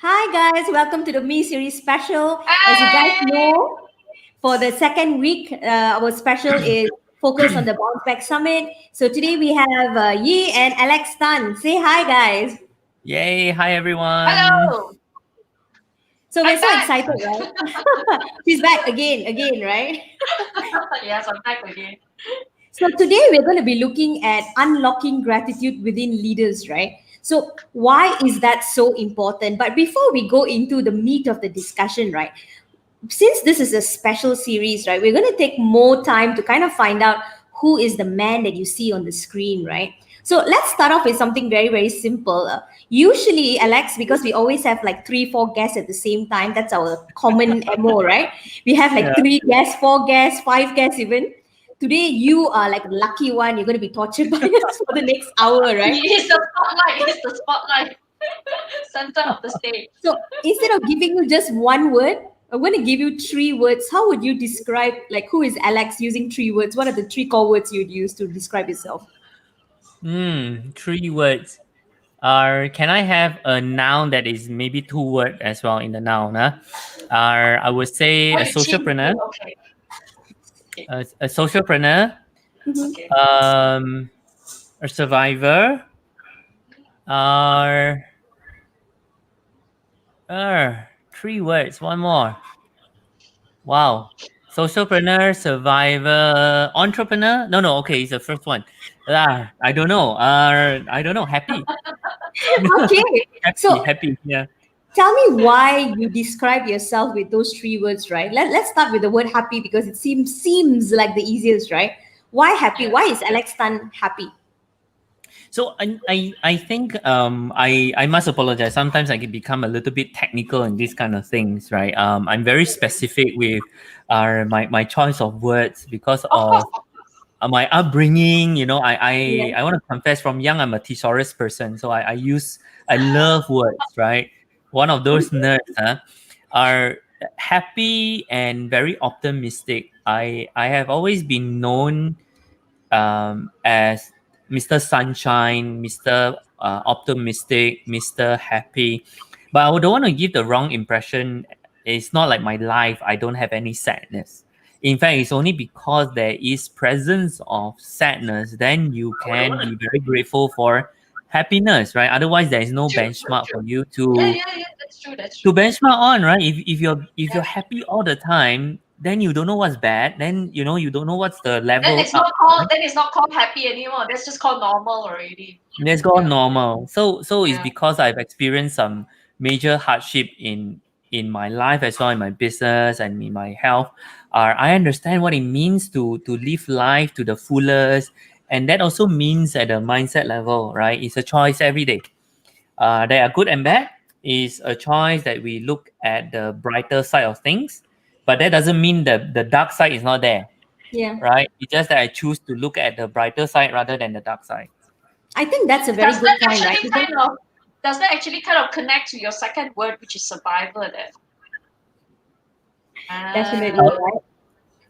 Hi guys, welcome to the Me series special. As you guys Hi! know, for the second week, our special is focused on the Bounce Back Summit. So today we have Yi and Alex Tan. Say hi, guys. Yay! Hi everyone. Hello! So we're I'm so back! excited, right? She's back again, right? Yes, I'm back again. So today we're going to be looking at unlocking gratitude within leaders, right? So why is that so important? But before we go into the meat of the discussion, right? Since this is a special series, right, we're going to take more time to kind of find out who is the man that you see on the screen, right? So let's start off with something very, very simple. Usually, Alex, because we always have like three, four guests at the same time, that's our common MO, right? We have like Yeah. three guests, four guests, five guests, even. Today, you are like the lucky one. You're going to be tortured by us for the next hour, right? He's the spotlight, he's the spotlight. Center of the stage. So instead of giving you just one word, I'm going to give you three words. How would you describe, like, who is Alex using three words? What are the three core words you'd use to describe yourself? Three words. Can I have a noun that is maybe two word as well in the noun? Huh? I would say Oh, a you changed socialpreneur. it. Okay. Okay. A socialpreneur. Mhm. Okay. Um, a survivor. Uh, Three words. One more. Wow. Socialpreneur, survivor, entrepreneur. No. Okay, it's the first one. I don't know. I don't know. Happy. Okay. Happy. So Happy. Yeah. tell me why you describe yourself with those three words, right? Let's start with the word happy because it seems like the easiest, right? Why happy? Yeah. Why is Alex Tan happy? So I think I must apologize. Sometimes I can become a little bit technical in these kind of things, right? I'm very specific with my choice of words because Of course, of of course. my upbringing. Yeah. I want to confess from young I'm a thesaurus person, so I love words, right? One of those nerds, are happy and very optimistic. I have always been known as Mr. Sunshine, Mr. Optimistic, Mr. Happy. But I don't want to give the wrong impression. It's not like my life, I don't have any sadness. In fact, it's only because there is presence of sadness, then you can be very grateful for happiness, right? Otherwise, there is no True, true, benchmark for true. you Yeah. That's true, that's to true. benchmark on, right? If you're Yeah. happy all the time, then you don't know what's bad. Then you don't know what's the Then level it's up. not called Right? then it's not called happy anymore. That's just called normal already. Let's go Yeah. normal. So it's Yeah. because I've experienced some major hardship in my life as well in my business and in my health. I understand what it means to live life to the fullest, and that also means at a mindset level, right? It's a choice every day. There are good and bad. Is a choice that we look at the brighter side of things, but that doesn't mean that the dark side is not there, Yeah. right? It's just that I choose to look at the brighter side rather than the dark side. I think that's a very Does good that point, right? actually kind of does that actually kind of connect to your second word, which is survivor then? Definitely, Uh, Ah, right?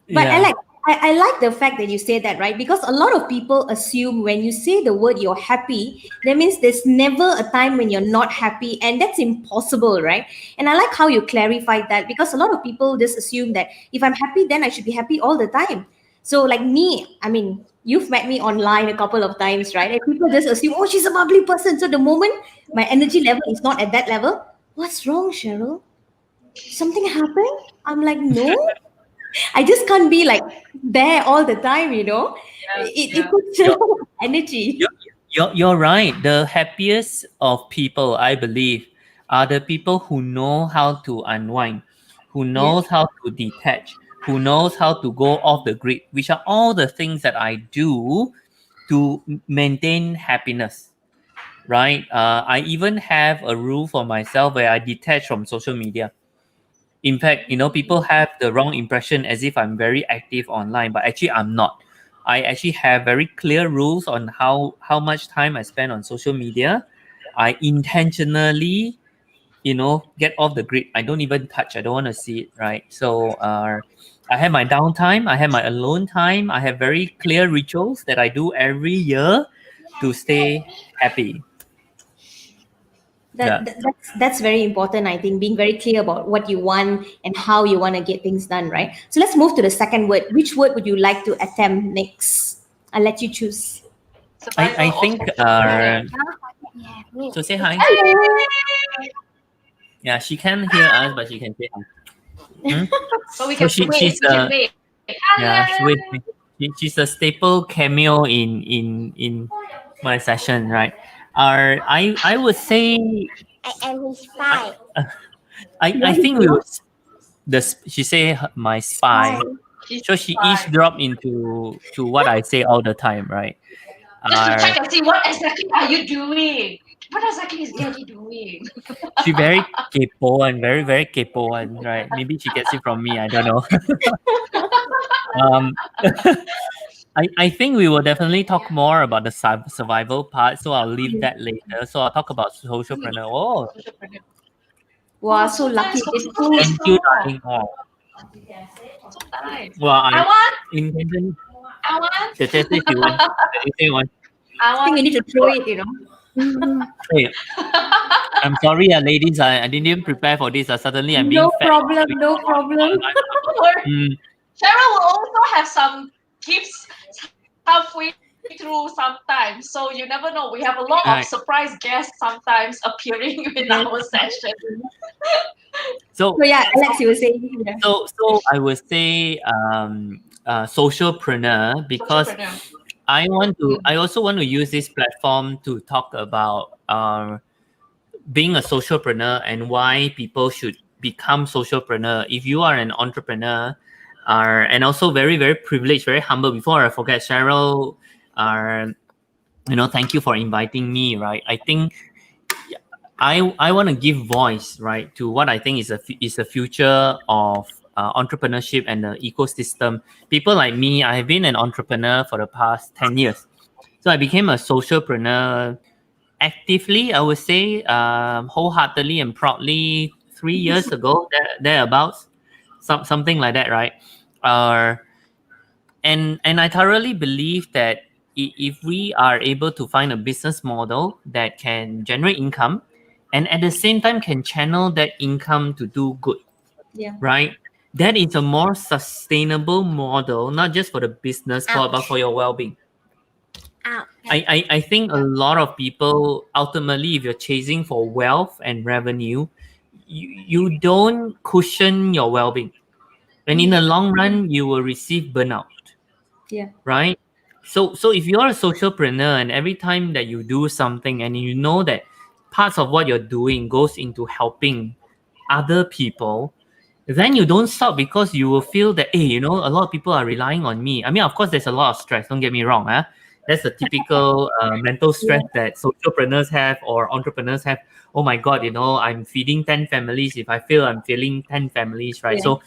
But yeah. Alex, I like the fact that you say that, right? Because a lot of people assume when you say the word you're happy, that means there's never a time when you're not happy, and that's impossible, right? And I like how you clarified that because a lot of people just assume that if I'm happy, then I should be happy all the time. So, like me, I mean, you've met me online a couple of times, right? And people just assume, oh, she's a bubbly person. So the moment my energy level is not at that level, what's wrong, Cheryl? Something happened? I'm like, no, I just can't be like there all the time, you know. yeah, It yeah. puts a You're, lot of energy. you're right. The happiest of people, I believe, are the people who know how to unwind, who Yeah. knows how to detach, who knows how to go off the grid, which are all the things that I do to maintain happiness, right? I even have a rule for myself where I detach from social media. In fact, people have the wrong impression as if I'm very active online, but actually I'm not. I actually have very clear rules on how much time I spend on social media. I intentionally, get off the grid. I don't even touch. I don't want to see it, right? So I have my downtime. I have my alone time. I have very clear rituals that I do every year to stay happy. That's very important. I think being very clear about what you want and how you want to get things done, right? So let's move to the second word. Which word would you like to attempt next? I'll let you choose. Survival I or think entrepreneur. so say hi. Hey! Yeah, she can't hear us, but she can say hi. Hmm? So we So can wave. she's We can wave. yeah, Hello. she's a staple cameo in my session, right? I would say I am his I spy. I think we would she say my spy. He's So she fine. eavesdrop into to what I say all the time, right? Just to check Are and see what exactly are you doing? What exactly is Daddy doing? she very kepo and very kepo and right? Maybe she gets it from me. I don't know. um, I think we will definitely talk more about the survival part. So I'll leave that later. So I'll talk about socialpreneur. Oh, Entrepreneur. Wow, Oh, so so lucky. nice. It's thank you, darling. Oh, So nice. well, I I want. intention. I want. She say she want. She say want. I I think you want. need to throw it. Hey, I'm sorry, ladies. I didn't even prepare for this. Suddenly I'm being No fed. problem, no problem. Mm, Cheryl will also have some gifts halfway through sometimes. So you never know. We have a lot of right. surprise guests sometimes appearing in Yes. our session. So So yeah, Alex, you were saying. Yeah. so I would say socialpreneur because Entrepreneur. I also want to use this platform to talk about being a socialpreneur and why people should become socialpreneur. If you are an entrepreneur, and also very privileged, very humble. Before I forget, Cheryl, thank you for inviting me. Right, I think I want to give voice, right, to what I think is the future of entrepreneurship and the ecosystem. People like me, I have been an entrepreneur for the past 10 years. So I became a socialpreneur actively, I would say, wholeheartedly and proudly 3 years ago, thereabouts, something like that, right? Uh, and I thoroughly believe that if we are able to find a business model that can generate income, and at the same time can channel that income to do good, Yeah. right? That is a more sustainable model, not just for the business, but for your well-being. I think a lot of people ultimately, if you're chasing for wealth and revenue, you don't cushion your well-being. And in the long run, you will receive burnout, Yeah. right? So if you're a socialpreneur and every time that you do something and you know that parts of what you're doing goes into helping other people, then you don't stop because you will feel that, hey, a lot of people are relying on me. I mean, of course, there's a lot of stress. Don't get me wrong. That's the typical mental stress that socialpreneurs have or entrepreneurs have. Oh my God, I'm feeding 10 families. If I fail, I'm failing 10 families, right? Yeah. So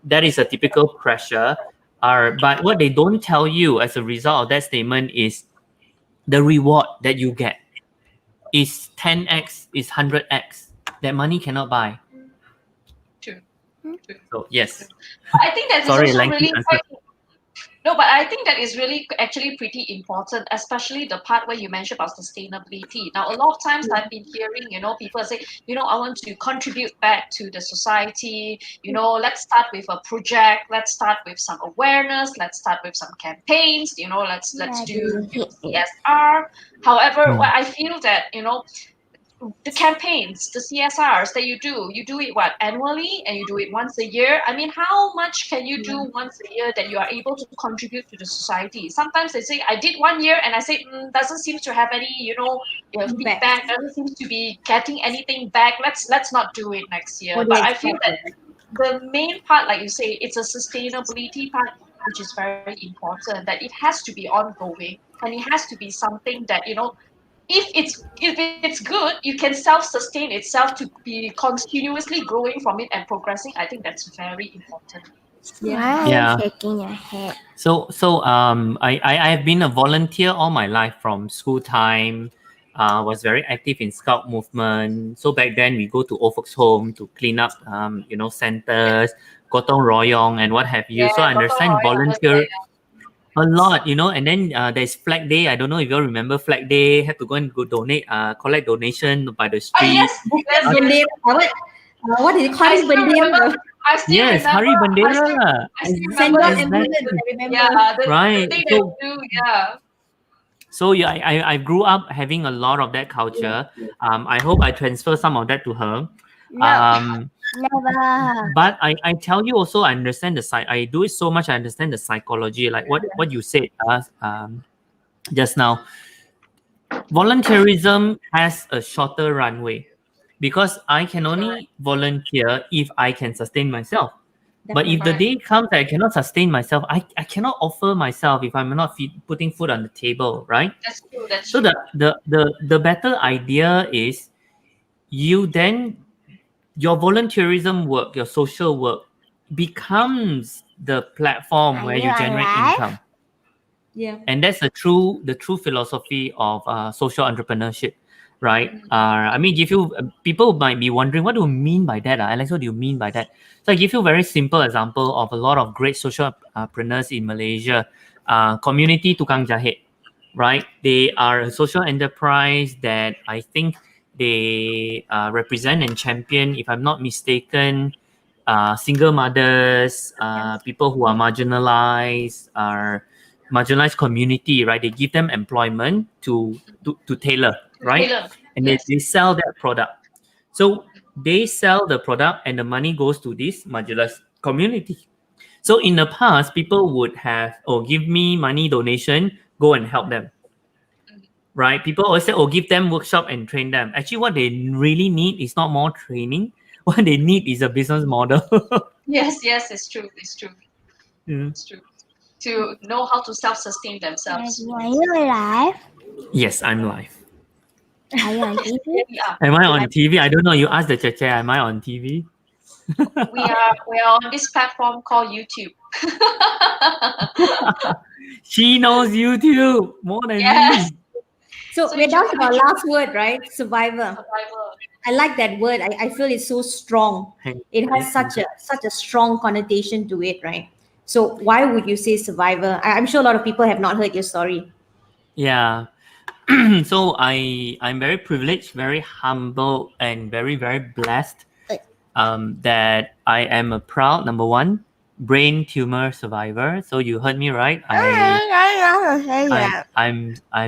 that is a typical pressure. But what they don't tell you as a result of that statement is the reward that you get is 10x, is 100x. That money cannot buy. True. So, yes. I think that is Sorry, also lengthy really answer. quite. No, but I think that is really actually pretty important, especially the part where you mentioned about sustainability. Now, a lot of times I've been hearing, people say, I want to contribute back to the society. Let's start with a project. Let's start with some awareness. Let's start with some campaigns. Let's do CSR. However, what I feel that the campaigns, the CSRs that you do it what annually and you do it once a year. I mean, how much can you do once a year that you are able to contribute to the society? Sometimes they say, I did 1 year and I say, doesn't seem to have any, feedback, doesn't seem to be getting anything back. Let's not do it next year. What do But you I feel expect? that the main part, like you say, it's a sustainability part, which is very important, that it has to be ongoing and it has to be something that, if it's good, you can self-sustain itself to be continuously growing from it and progressing. I think that's very important. Why are Yeah. you shaking your head? I have been a volunteer all my life from school time. Was very active in Scout movement. So back then we go to old folks home to clean up, centers, gotong royong and what have you. So I Gotong understand royong, A lot, and then there's Flag Day. I don't know if you all remember Flag Day. Have to go and go donate, collect donation by the Ah, street. yes, yes, Uh, yes. What is it? I Hari still remember. Bandera. I still yes, remember. Hari Bandera. I still Send remember out this. ambulance, Exactly. I remember. Yeah, the Right. thing that So, we do. Yeah. so yeah, I grew up having a lot of that culture. I hope I transfer some of that to her. No, never. But I tell you also, I understand I do it so much. I understand the psychology, like what you said just now. Volunteerism has a shorter runway because I can only volunteer if I can sustain myself. But if the day comes that I cannot sustain myself, I cannot offer myself if I'm not putting food on the table, right? That's true. That's So true. the better idea is you then your volunteerism work, your social work becomes the platform Are where you you generate alive? income. Yeah. And that's the true philosophy of social entrepreneurship, right? I mean, give you people might be wondering, what do you mean by that, Alex? What do you mean by that? So I give you a very simple example of a lot of great social entrepreneurs in Malaysia. Community Tukang Jahit, right? They are a social enterprise that I think they represent and champion, if I'm not mistaken, single mothers, people who are marginalized community, right? They give them employment to tailor, right? Taylor. And Yes. they sell that product. So they sell the product and the money goes to this marginalized community. So in the past, people would have, oh, give me money donation, go and help them, right? People always say, oh, give them workshop and train them. Actually, what they really need is not more training. What they need is a business model. Yes. Yes. It's true. It's true. Mm. It's true. To know how to self-sustain themselves. Are you alive? Yes, I'm live. Are you on TV? Here we are. Am I on TV? I don't know. You ask the Cheche, am I on TV? We are on this platform called YouTube. She knows YouTube more than Yes. me. So So we're you down just to our mentioned last word, right? Survivor. survivor. I like that word. I feel it's so strong. It has such a strong connotation to it, right? So why would you say survivor? I'm sure a lot of people have not heard your story. Yeah. So I'm very privileged, very humble, and very, very blessed that I am a proud number one brain tumor survivor. So you heard me right. I've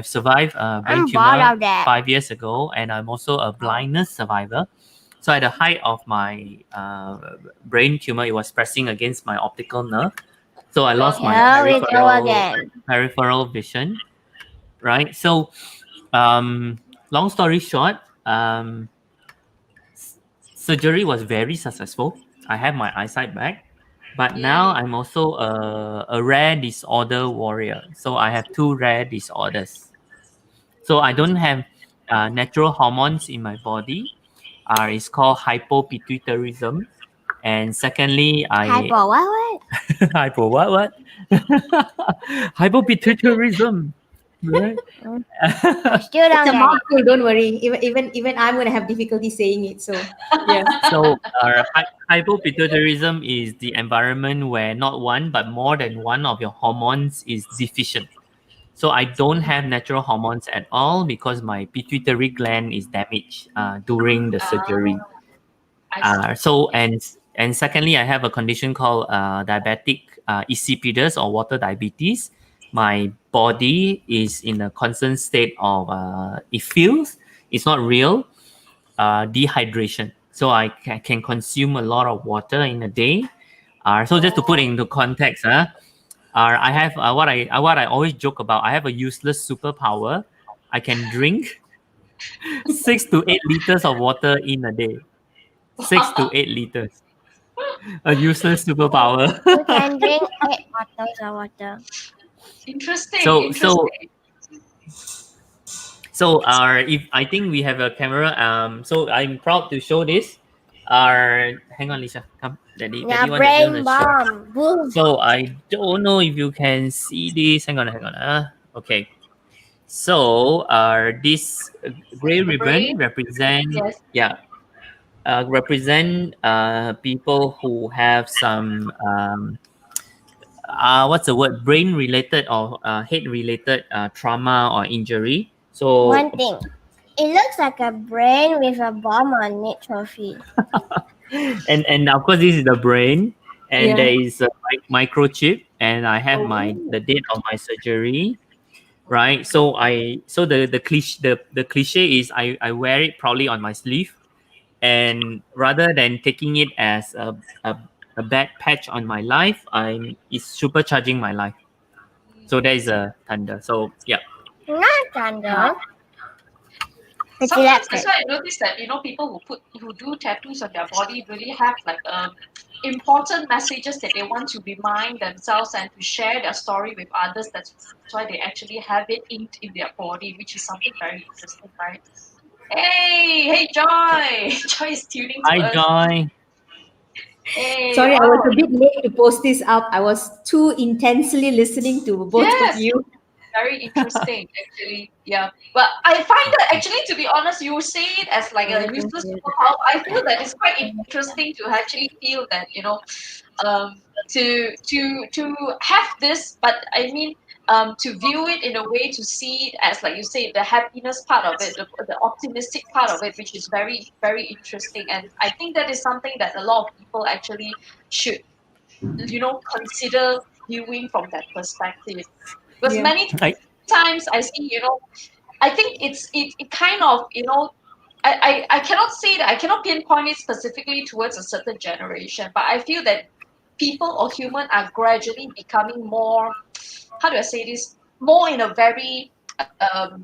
survived brain I'm tumor bored of that. 5 years ago, and I'm also a blindness survivor. So at the height of my brain tumor, it was pressing against my optical nerve. So I lost my Here we go again. peripheral vision. Right. So, long story short, surgery was very successful. I have my eyesight back. But now Yay. I'm also a rare disorder warrior. So I have two rare disorders. So I don't have natural hormones in my body. It's called hypopituitarism. And secondly, Hypo what? hypo what? Hypopituitarism. Right? I still don't It's a get it. mouthful, don't worry. Even I'm gonna have difficulty saying it. So yeah. So hypopituitarism is the environment where not one but more than one of your hormones is deficient. So I don't have natural hormones at all because my pituitary gland is damaged during the surgery. I see. So secondly, I have a condition called diabetic insipidus or water diabetes. My body is in a constant state of it feels it's not real dehydration. So I can consume a lot of water in a day. So just to put it into context, I have what I always joke about. I have a useless superpower. I can drink 6 to 8 liters of water in a day. 6 to 8 liters. A useless superpower. You can drink 8 bottles of water. Interesting. So Interesting. if I think we have a camera. So I'm proud to show this. Hang on, Lisa. Come, Daddy Now want brain to show. bomb. Boom. So I don't know if you can see this. Hang on. Okay. So this gray ribbon brain? represent Yes. represent people who have some what's the word, brain related or head related trauma or injury. So One thing. It looks like a brain with a bomb on it, Trophy. and of course this is the brain, and Yeah. there is a microchip, and I have Oh. the date of my surgery, right? So the cliche is I wear it proudly on my sleeve, and rather than taking it as a bad patch on my life, it's supercharging my life. So there is a thunder. So yeah. Not thunder. It's Sometimes that's electric. why I notice that people who do tattoos on their body really have like important messages that they want to remind themselves and to share their story with others. That's why they actually have it inked in their body, which is something very interesting, right? Hey, Joy! Joy is tuning to Hi, us. Joy. Hey, Sorry, I was wow. a bit late to post this up. I was too intensely listening to both of Yes, you. very interesting, actually. Yeah. But I find that actually, to be honest, you say it as like a useless superpower. I feel that it's quite interesting to actually feel that, um, to have this, but I mean, to view it in a way to see it as, like you say, the happiness part of it, the optimistic part of it, which is very, very interesting. And I think that is something that a lot of people actually should, consider viewing from that perspective. Because Yeah. many I, times I see, I think it kind of, I cannot say that I cannot pinpoint it specifically towards a certain generation, but I feel that people or human are gradually becoming more, how do I say this, more in a very uh,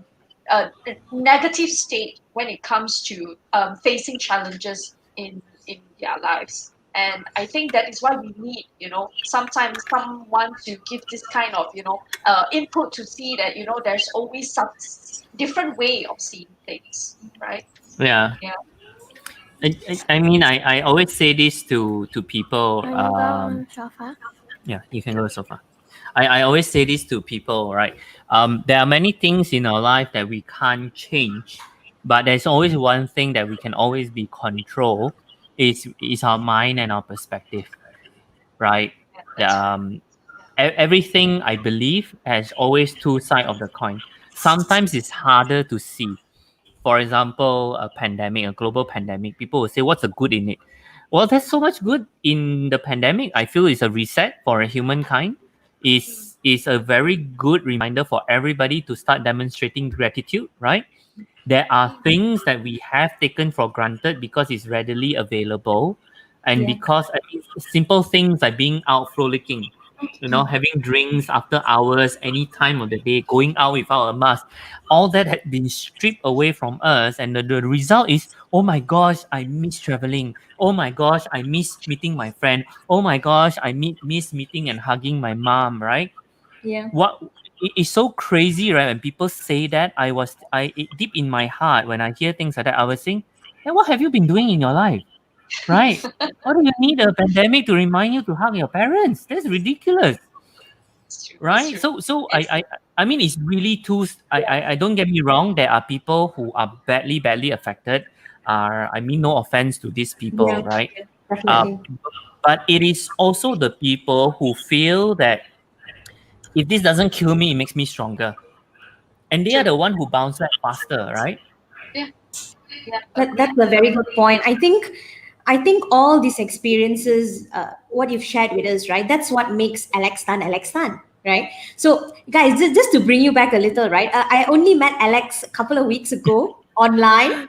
negative state when it comes to facing challenges in their lives. And I think that is why we need, sometimes someone to give this kind of, input to see that, there's always some different way of seeing things, right? yeah. Yeah. I mean, I always say this to people. Can you go on sofa? Yeah, you can go so far. I always say this to people, right? There are many things in our life that we can't change, but there's always one thing that we can always be control. Is our mind and our perspective, right? Yeah, that's right. Um, everything I believe has always two sides of the coin. Sometimes it's harder to see. For example, a pandemic, a global pandemic, people will say, what's the good in it? Well, there's so much good in the pandemic. I feel it's a reset for a humankind. Is a very good reminder for everybody to start demonstrating gratitude, right? There are things that we have taken for granted because it's readily available, and Yeah. because I mean, simple things like being out frolicking, having drinks after hours, any time of the day, going out without a mask, all that had been stripped away from us, and the result is, oh my gosh, I miss traveling. Oh my gosh, I miss meeting my friend. Oh my gosh, I miss meeting and hugging my mom. Right? Yeah. What it's so crazy, right? When people say that, deep in my heart when I hear things like that, I was saying, "Then what have you been doing in your life, right? What do you need a pandemic to remind you to hug your parents? That's ridiculous, It's true. It's right?" true. So It's I mean, it's really too. I don't get me wrong. There are people who are badly affected. I mean, no offense to these people, Yeah. right? Uh, Definitely. but it is also the people who feel that if this doesn't kill me, it makes me stronger, and they are true. the one who bounce back faster, right? Yeah. Yeah. That's Agree. a very good point. I think all these experiences, what you've shared with us, right? That's what makes Alex Tan, right? So, guys, just to bring you back a little, right? I only met Alex a couple of weeks ago online,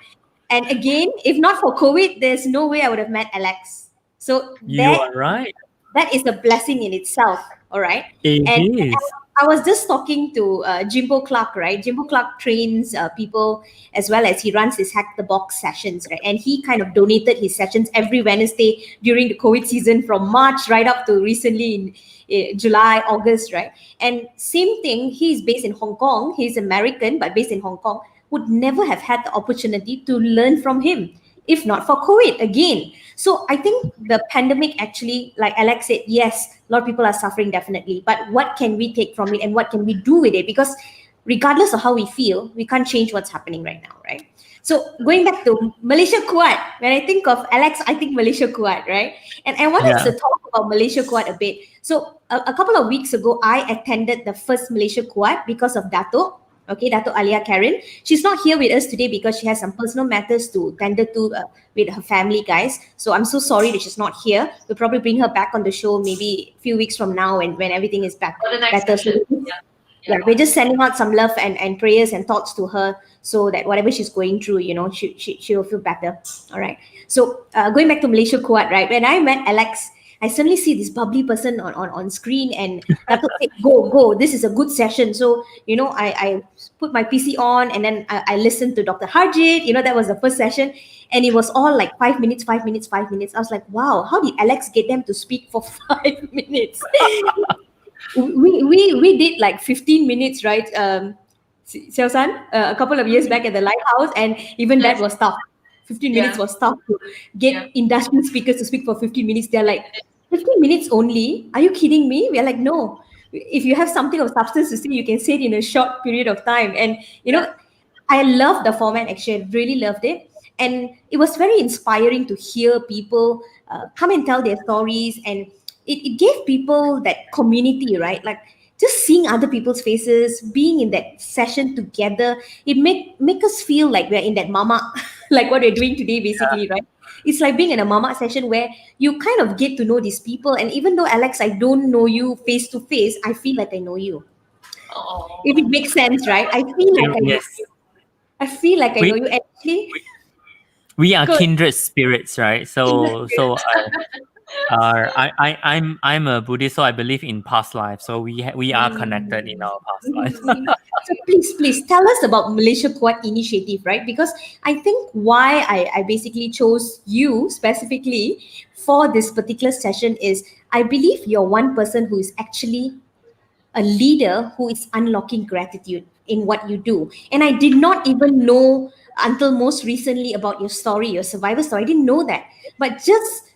and again, if not for COVID, there's no way I would have met Alex. So You that are right. that is a blessing in itself. All right. It And is. I was just talking to Jimbo Clark, right? Jimbo Clark trains people as well as he runs his Hack the Box sessions, right? And he kind of donated his sessions every Wednesday during the COVID season from March right up to recently in July, August, right? And same thing, he's based in Hong Kong. He's American, but based in Hong Kong. Would never have had the opportunity to learn from him if not for COVID again. So I think the pandemic actually, like Alex said, yes, a lot of people are suffering definitely, but what can we take from it and what can we do with it? Because regardless of how we feel, we can't change what's happening right now, right? So going back to Malaysia Kuat, when I think of Alex, I think Malaysia Kuat, right? And I wanted Yeah. to talk about Malaysia Kuat a bit. So a couple of weeks ago, I attended the first Malaysia Kuat because of Dato. Okay, Dato Aliyah Karen. She's not here with us today because she has some personal matters to tender to with her family, guys. So I'm so sorry that she's not here. We'll probably bring her back on the show maybe a few weeks from now, and when everything is back For the next better. So session. yeah, we're just sending out some love and prayers and thoughts to her so that whatever she's going through, she will feel better. All right. So going back to Malaysia Kuat, right? When I met Alex, I suddenly see this bubbly person on screen, and Dato said, go. This is a good session. So, I put my PC on, and then I listened to Dr. Harjit. That was the first session. And it was all like 5 minutes, 5 minutes, 5 minutes. I was like, wow, how did Alex get them to speak for 5 minutes? we did like 15 minutes, right? Xiao San, a couple of years back at the Lighthouse, and even that Yes. was tough. 15 minutes Yeah. was tough to get Yeah. industry speakers to speak for 15 minutes. They're like, 15 minutes only? Are you kidding me? We're like, no. If you have something of substance to say, you can say it in a short period of time. And, I loved the format, actually. I really loved it. And it was very inspiring to hear people come and tell their stories. And it gave people that community, right? Like just seeing other people's faces, being in that session together, it make us feel like we're in that mama, like what we're doing today, basically, right? It's like being in a mama session where you kind of get to know these people. And even though, Alex, I don't know you face to face, I feel like I know you. Oh. If it makes sense, right? I feel like I know Yes. you. I feel like I We- know you. Actually, We are Good. kindred spirits, right? So I'm a Buddhist, so I believe in past life. So we are connected in our past life. So please tell us about Malaysia Kuat initiative, right? Because I think why I basically chose you specifically for this particular session is I believe you're one person who is actually a leader who is unlocking gratitude in what you do. And I did not even know until most recently about your story, your survivor story. I didn't know that. But just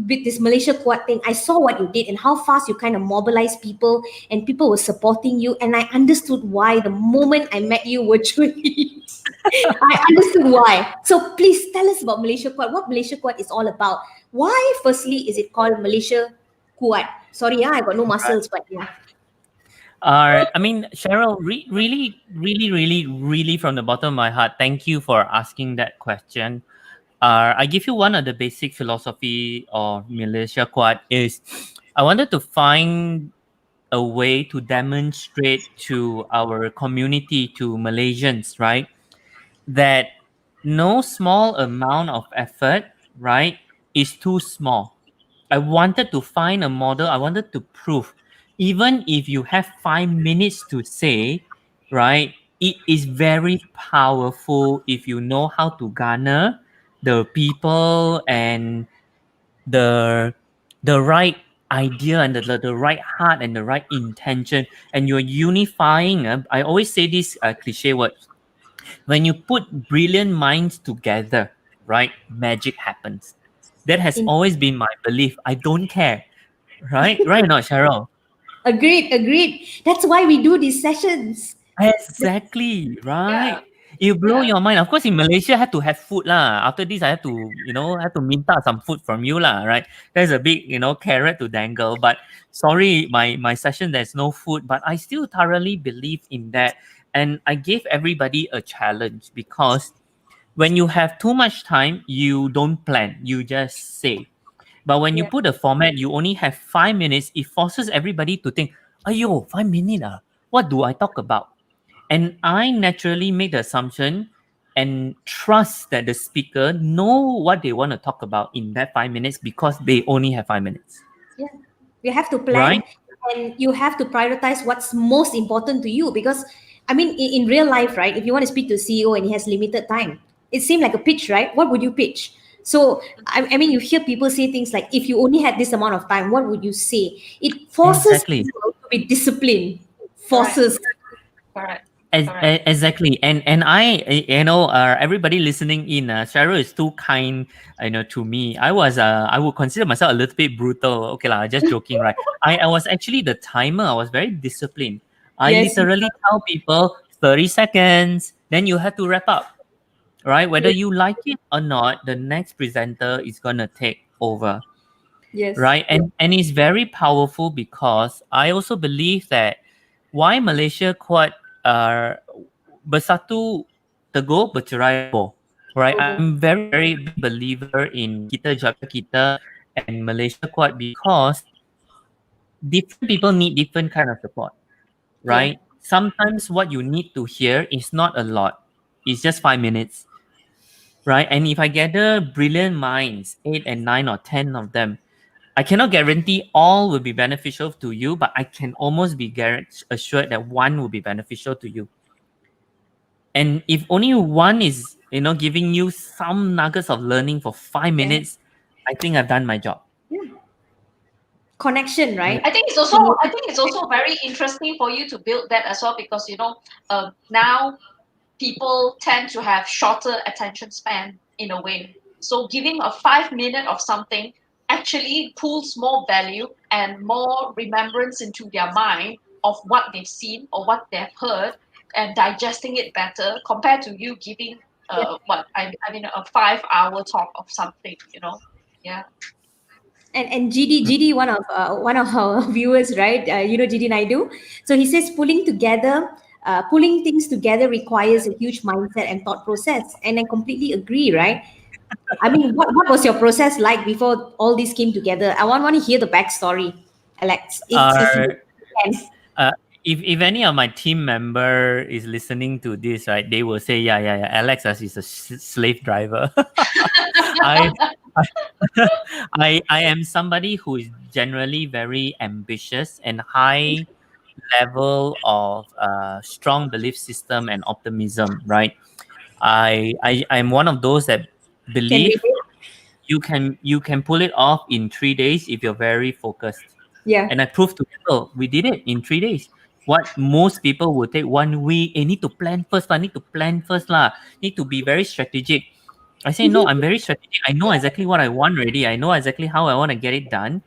with this Malaysia Quad thing, I saw what you did and how fast you kind of mobilized people, and people were supporting you. And I understood why the moment I met you virtually. I understood why. So please tell us about Malaysia Quad, what Malaysia Quad is all about. Why, firstly, is it called Malaysia Quad? Sorry, I got no muscles, but yeah. I mean, Cheryl, really, from the bottom of my heart, thank you for asking that question. I give you one of the basic philosophy of Malaysia Quad is I wanted to find a way to demonstrate to our community, to Malaysians, right, that no small amount of effort, right, is too small. I wanted to find a model. I wanted to prove, even if you have 5 minutes to say, right, it is very powerful if you know how to garner the people and the right idea and the right heart and the right intention, and you're unifying. I always say this cliche word: when you put brilliant minds together, right, magic happens. That has In- always been my belief. I don't care. Right or not, Cheryl? Agreed. That's why we do these sessions. Exactly, right. You blow Yeah. your mind. Of course, in Malaysia, I have to have food lah. After this, I have to, minta some food from you lah, right? There's a big, carrot to dangle. But sorry, my session, there's no food. But I still thoroughly believe in that. And I gave everybody a challenge because when you have too much time, you don't plan. You just say. But when you Yeah. put a format, you only have 5 minutes. It forces everybody to think, ayo, 5 minutes. What do I talk about? And I naturally make the assumption and trust that the speaker know what they want to talk about in that 5 minutes because they only have 5 minutes. Yeah. You have to Right? plan, and you have to prioritize what's most important to you, because I mean in real life, right, if you want to speak to a CEO and he has limited time, it seemed like a pitch, right? What would you pitch? So I mean, you hear people say things like, if you only had this amount of time, what would you say? It forces Exactly. people to be disciplined. Forces. Correct. Exactly, and everybody listening in, Cheryl is too kind, to me. I would consider myself a little bit brutal. Okay lah, just joking, right? I was actually the timer. I was very disciplined. I Yes. literally tell people 30 seconds, then you have to wrap up. right? Whether you like it or not, the next presenter is gonna take over, Yes. right? And it's very powerful because I also believe that why Malaysia kuat bersatu teguh bercerai roboh, right? I'm very big believer in kita jaga kita and Malaysia kuat because different people need different kind of support, Yeah. right? Sometimes what you need to hear is not a lot. It's just 5 minutes, right? And if I gather brilliant minds, 8 and 9 or 10 of them, I cannot guarantee all will be beneficial to you, but I can almost be assured that one will be beneficial to you. And if only one is, giving you some nuggets of learning for 5 minutes, I think I've done my job. Connection, right? I think it's also very interesting for you to build that as well, because now people tend to have shorter attention span in a way. So giving a 5 minute of something actually pulls more value and more remembrance into their mind of what they've seen or what they've heard, and digesting it better compared to you giving a 5 hour talk of something. Yeah. And GD, one of our viewers, right? GD Naidu. So he says pulling things together requires a huge mindset and thought process, and I completely agree, right? I mean, what was your process like before all this came together? I want to hear the backstory, Alex. If you Uh, can. uh, if any of my team member is listening to this, right, they will say, yeah, Alex is a slave driver. I, I am somebody who is generally very ambitious and high level of strong belief system and optimism, right? I'm one of those that Can believe relate. you can pull it off in 3 days if you're very focused. Yeah. And I proved to people we did it in 3 days. What most people would take 1 week, need to plan first, lah. Need to plan first, lah. Need to be very strategic. I say no, I'm very strategic. I know exactly what I want already. I know exactly how I want to get it done.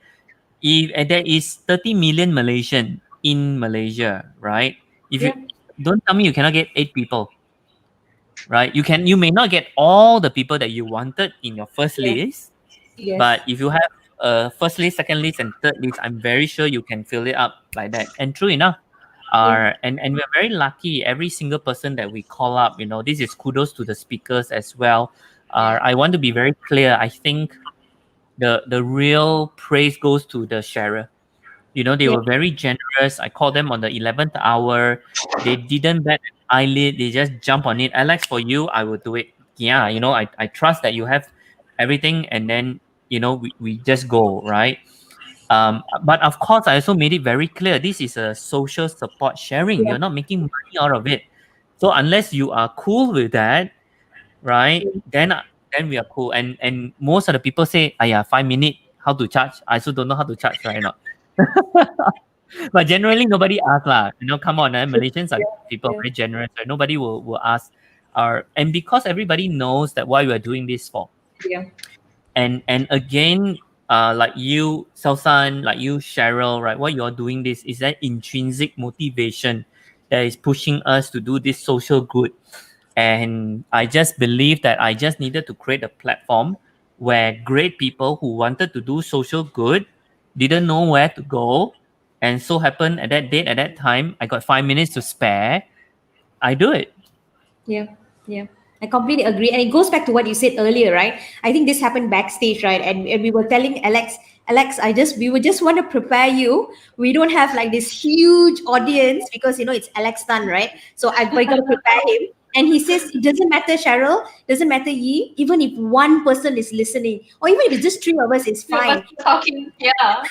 If there is 30 million Malaysian in Malaysia, right? If you Yeah. don't tell me you cannot get 8 people, right? You may not get all the people that you wanted in your first Yeah. list, Yes. but if you have a first list, second list, and third list, I'm very sure you can fill it up like that. And true enough, Yeah. and we're very lucky. Every single person that we call up, this is kudos to the speakers as well. I want to be very clear. I think the real praise goes to the sharer. They Yeah. were very generous. I called them on the 11th hour. They didn't bat an eyelid. They just jump on it. Alex, for you, I will do it. Yeah, I trust that you have everything, and then we just go, right? But of course, I also made it very clear this is a social support sharing. Yeah. You're not making money out of it. So unless you are cool with that, right? Then we are cool. And most of the people say, "Ah, yeah, 5 minutes. How to charge?" I also don't know how to charge, right? Or not. But generally, nobody asks lah. Come on, Malaysians are people Yeah. very generous. Right? Nobody will ask. And because everybody knows that why we are doing this for. Yeah. And again, like you, Selsan, like you, Cheryl, right? Why you're doing this is that intrinsic motivation that is pushing us to do this social good. And I just believe that I just needed to create a platform where great people who wanted to do social good didn't know where to go. And so happened at that date, at that time, I got 5 minutes to spare. I do it. Yeah, yeah. I completely agree. And it goes back to what you said earlier, right? I think this happened backstage, right? And we were telling Alex, we would just want to prepare you. We don't have like this huge audience because it's Alex Tan, right? So we got to prepare him. And he says, it doesn't matter, Cheryl, doesn't matter, Yi, even if one person is listening, or even if it's just three of us, it's You fine. were talking, yeah.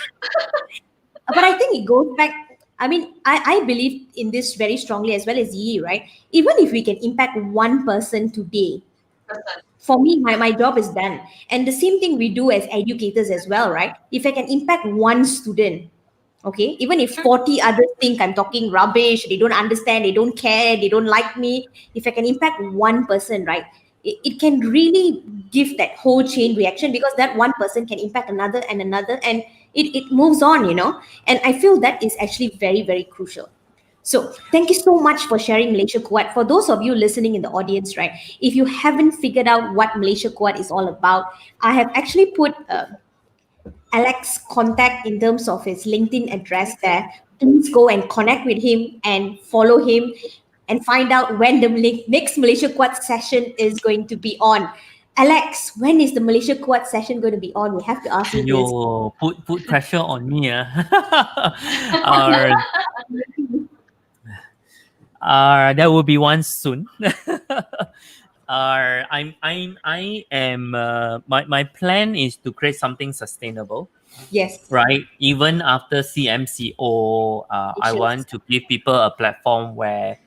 But I think it goes back. I mean, I believe in this very strongly as well as Yi, right? Even if we can impact one person today, for me, my job is done. And the same thing we do as educators as well, right? If I can impact one student, okay, even if 40 others think I'm talking rubbish, they don't understand, they don't care, they don't like me, if I can impact one person, right, it can really give that whole chain reaction, because that one person can impact another and another, and it moves on. And I feel that is actually very, very crucial. So thank you so much for sharing Malaysia Kuat. For those of you listening in the audience, right, if you haven't figured out what Malaysia Kuat is all about, I have actually put Alex contact in terms of his LinkedIn address there. Please go and connect with him and follow him and find out when the next Malaysia Quad session is going to be on. Alex, when is the Malaysia Quad session going to be on? We have to ask you this. You put pressure on me. Or there will be one soon. I am my plan is to create something sustainable, Yes, right? Even after CMCO, I issues. want to give people a platform where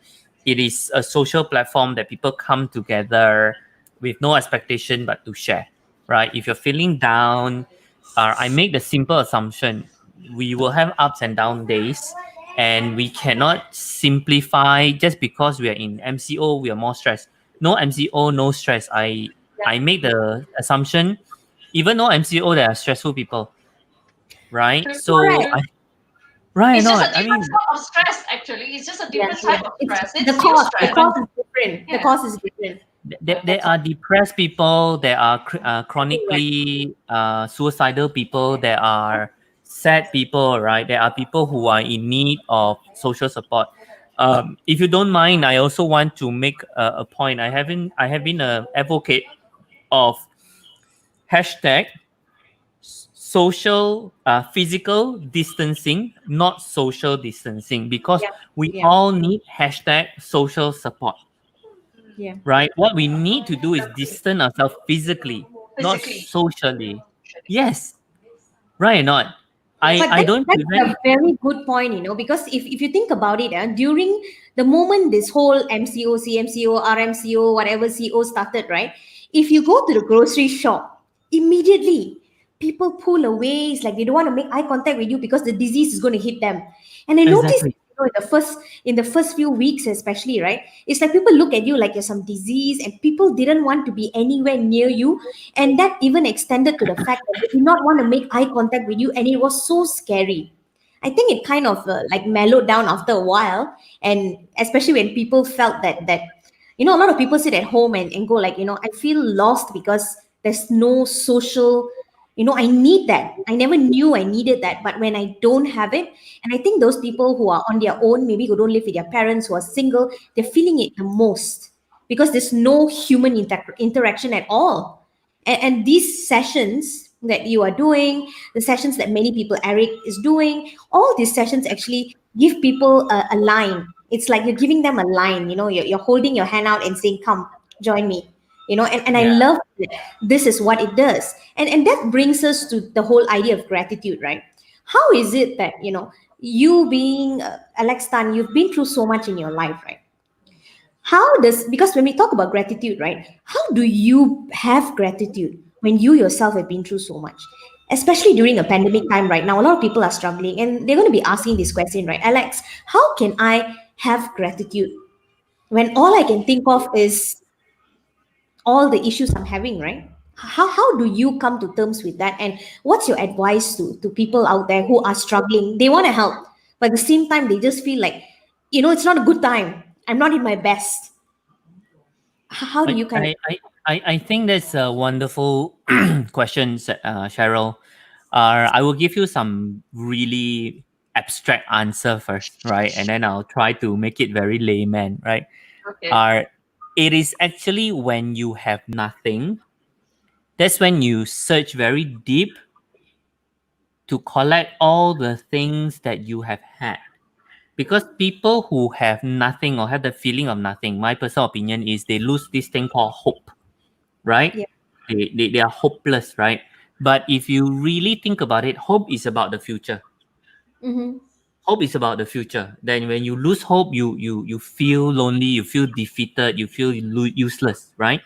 it is a social platform that people come together with no expectation but to share, right? If you're feeling down, I make the simple assumption we will have ups and down days, and we cannot simplify just because we are in MCO, we are more stressed. No MCO, no stress. I make the assumption, even though MCO, there are stressful people, right? True, So Correct. true. right or It's just not? a I different mean, type of stress, actually. It's just a Yeah, different yeah. type of It's stress. the It's still cause. The stress. cause is different. The Yeah. cause is different. there That's all. are depressed people, there are Right. chronically suicidal people, there are sad people, right? There are people who are in need of social support. If you don't mind, I also want to make a point. I have been an advocate of hashtag social physical distancing, not social distancing, because Yeah. we Yeah. all need hashtag social support, Yeah. right? What we need to do is distance ourselves physically, not Physically. socially. Yes, right or not? But I don't that's a prevent. very good point, because if you think about it, during the moment this whole MCO, CMCO, RMCO, whatever CO started, right? If you go to the grocery shop, immediately people pull away. It's like they don't want to make eye contact with you because the disease is going to hit them. And I noticed, Exactly. in the first few weeks, especially, right? It's like people look at you like you're some disease, and people didn't want to be anywhere near you, and that even extended to the fact that they did not want to make eye contact with you, and it was so scary. I think it kind of like mellowed down after a while, and especially when people felt that a lot of people sit at home and go like, I feel lost because there's no social. I need that. I never knew I needed that, but when I don't have it, and I think those people who are on their own, maybe who don't live with their parents, who are single, they're feeling it the most because there's no human interaction at all. And these sessions that you are doing, the sessions that many people, Eric is doing, all these sessions actually give people a line. It's like you're giving them a line. You're holding your hand out and saying, come, join me. And I Yeah. love that this is what it does. And that brings us to the whole idea of gratitude, right? How is it that, you being Alex Tan, you've been through so much in your life, right? Because when we talk about gratitude, right, how do you have gratitude when you yourself have been through so much? Especially during a pandemic time right now, a lot of people are struggling and they're going to be asking this question, right? Alex, how can I have gratitude when all I can think of is all the issues I'm having, right? How do you come to terms with that? And what's your advice to people out there who are struggling? They want to help, but at the same time, they just feel like, it's not a good time. I'm not in my best. How do I you kind of. I I, I think that's a wonderful question, Cheryl. I will give you some really abstract answer first, right? And then I'll try to make it very layman, right? Okay. Uh, it is actually when you have nothing, that's when you search very deep to collect all the things that you have had. Because people who have nothing or have the feeling of nothing, my personal opinion is they lose this thing called hope, right? Yeah. They are hopeless, right? But if you really think about it, hope is about the future. Mm-hmm. Hope is about the future. Then when you lose hope, you feel lonely, you feel defeated, you feel useless, right?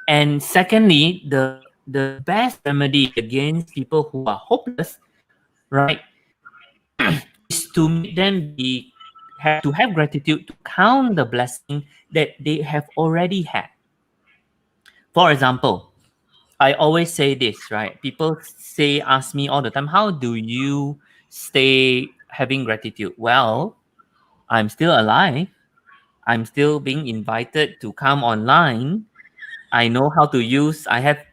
And secondly, the best remedy against people who are hopeless, right, is to make them have gratitude, to count the blessing that they have already had. For example, I always say this, right? People ask me all the time, how do you stay having gratitude? Well, I'm still alive. I'm still being invited to come online. I know how to use, I have,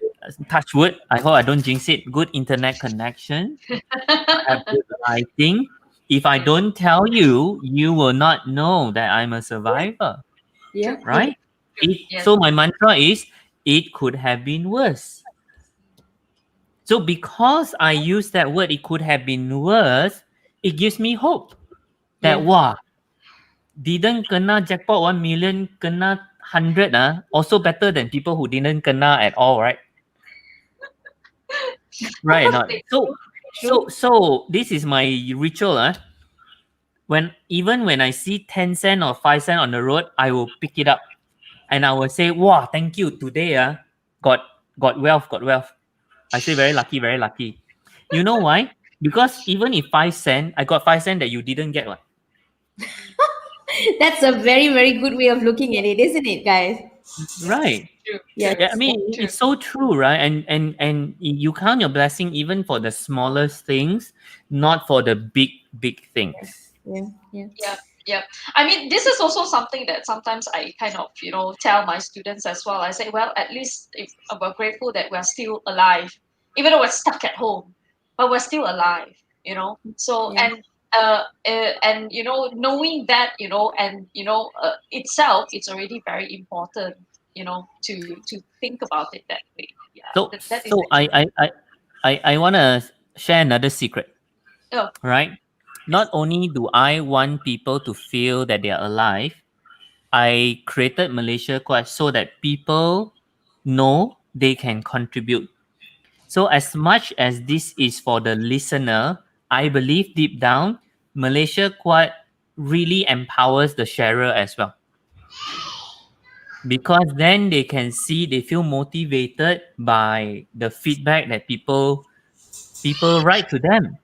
touch wood, I hope I don't jinx it, good internet connection. I have good lighting. If I don't tell you, you will not know that I'm a survivor, Yeah. right? Yes. So my mantra is, it could have been worse. So because I use that word, it could have been worse, it gives me hope that, Yeah. wow, didn't kena jackpot 1 million, kena 100, also better than people who didn't kena at all, right? Right or not? So this is my ritual. When I see 10 cent or 5 cent on the road, I will pick it up and I will say, wow, thank you. Today, got wealth, got wealth. I say very lucky, very lucky. You know why? Because even if 5 cent, I got 5 cent that you didn't get one. That's a very, very good way of looking at it, isn't it, guys? Right. True. Yes. Yeah, I mean, True. it's so true, right? And you count your blessing even for the smallest things, not for the big things. Yeah. Yeah. Yeah. I mean, this is also something that sometimes I kind of, tell my students as well. I say, well, at least if we're grateful that we're still alive, even though we're stuck at home, but we're still alive, So, Yeah. and knowing that, itself, it's already very important, to think about it that way. Yeah. So That is so I wanna share another secret, oh, right? Not only do I want people to feel that they are alive, I created Malaysia Quest so that people know they can contribute. So as much as this is for the listener, I believe deep down, Malaysia Quad really empowers the sharer as well. Because then they can see, they feel motivated by the feedback that people write to them,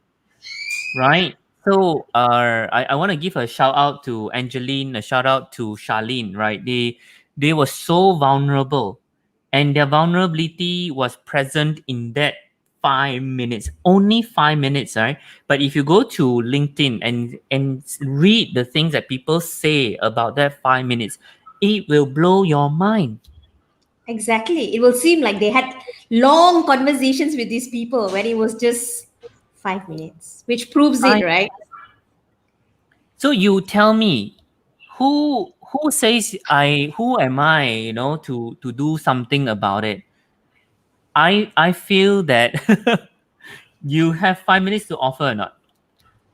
right? So I want to give a shout out to Angeline, a shout out to Charlene, right? They were so vulnerable, and their vulnerability was present in that 5 minutes, only 5 minutes, right? But if you go to LinkedIn and read the things that people say about that 5 minutes, it will blow your mind. Exactly. It will seem like they had long conversations with these people when it was just 5 minutes, which proves it, right? So you tell me, who says who am I, to do something about it? I feel that you have 5 minutes to offer or not.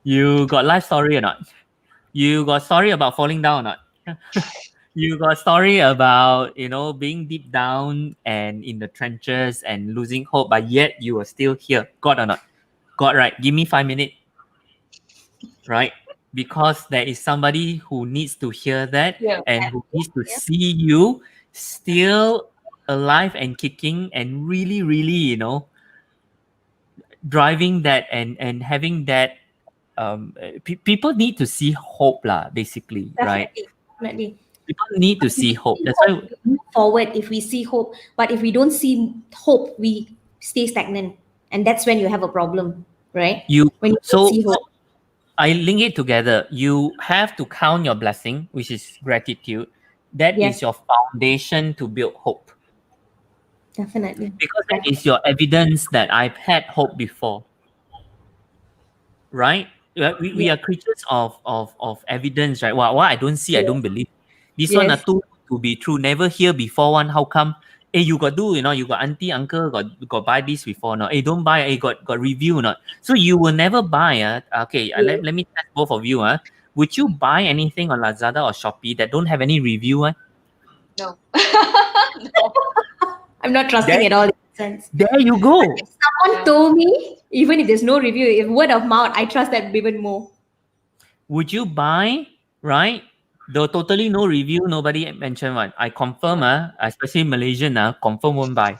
You got life story or not? You got story about falling down or not? You got story about, being deep down and in the trenches and losing hope, but yet you are still here. God or not? God, right? Give me 5 minutes, right? Because there is somebody who needs to hear that yeah. and who needs to Yeah. see you still alive and kicking and really, really, driving that and having that. People need to see hope, lah, basically, right? Definitely. Definitely. People need to If see we hope. see That's hope, why we move forward if we see hope. But if we don't see hope, we stay stagnant. And that's when you have a problem, right? you. When you don't So see hope. I link it together. You have to count your blessing, which is gratitude. That is Yes, your foundation to build hope. definitely. Because that is your evidence that I've had hope before, right? We Yeah. are creatures of evidence, right? What I don't see, I Yeah. don't believe. This one are Yes. too to be true. Never hear before one. How come? Hey, you got do, you got auntie, uncle, got buy this before, no? Hey, don't buy, hey, got review, not? So you will never buy, okay, Yeah. let me test both of you, would you buy anything on Lazada or Shopee that don't have any review, No. No. I'm not There, trusting at all in that sense. there you go. Someone Yeah. told me, even if there's no review, if word of mouth, I trust that even more. Would you buy, right? The totally no review, nobody mentioned one. I confirm, especially Malaysian, confirm won't buy.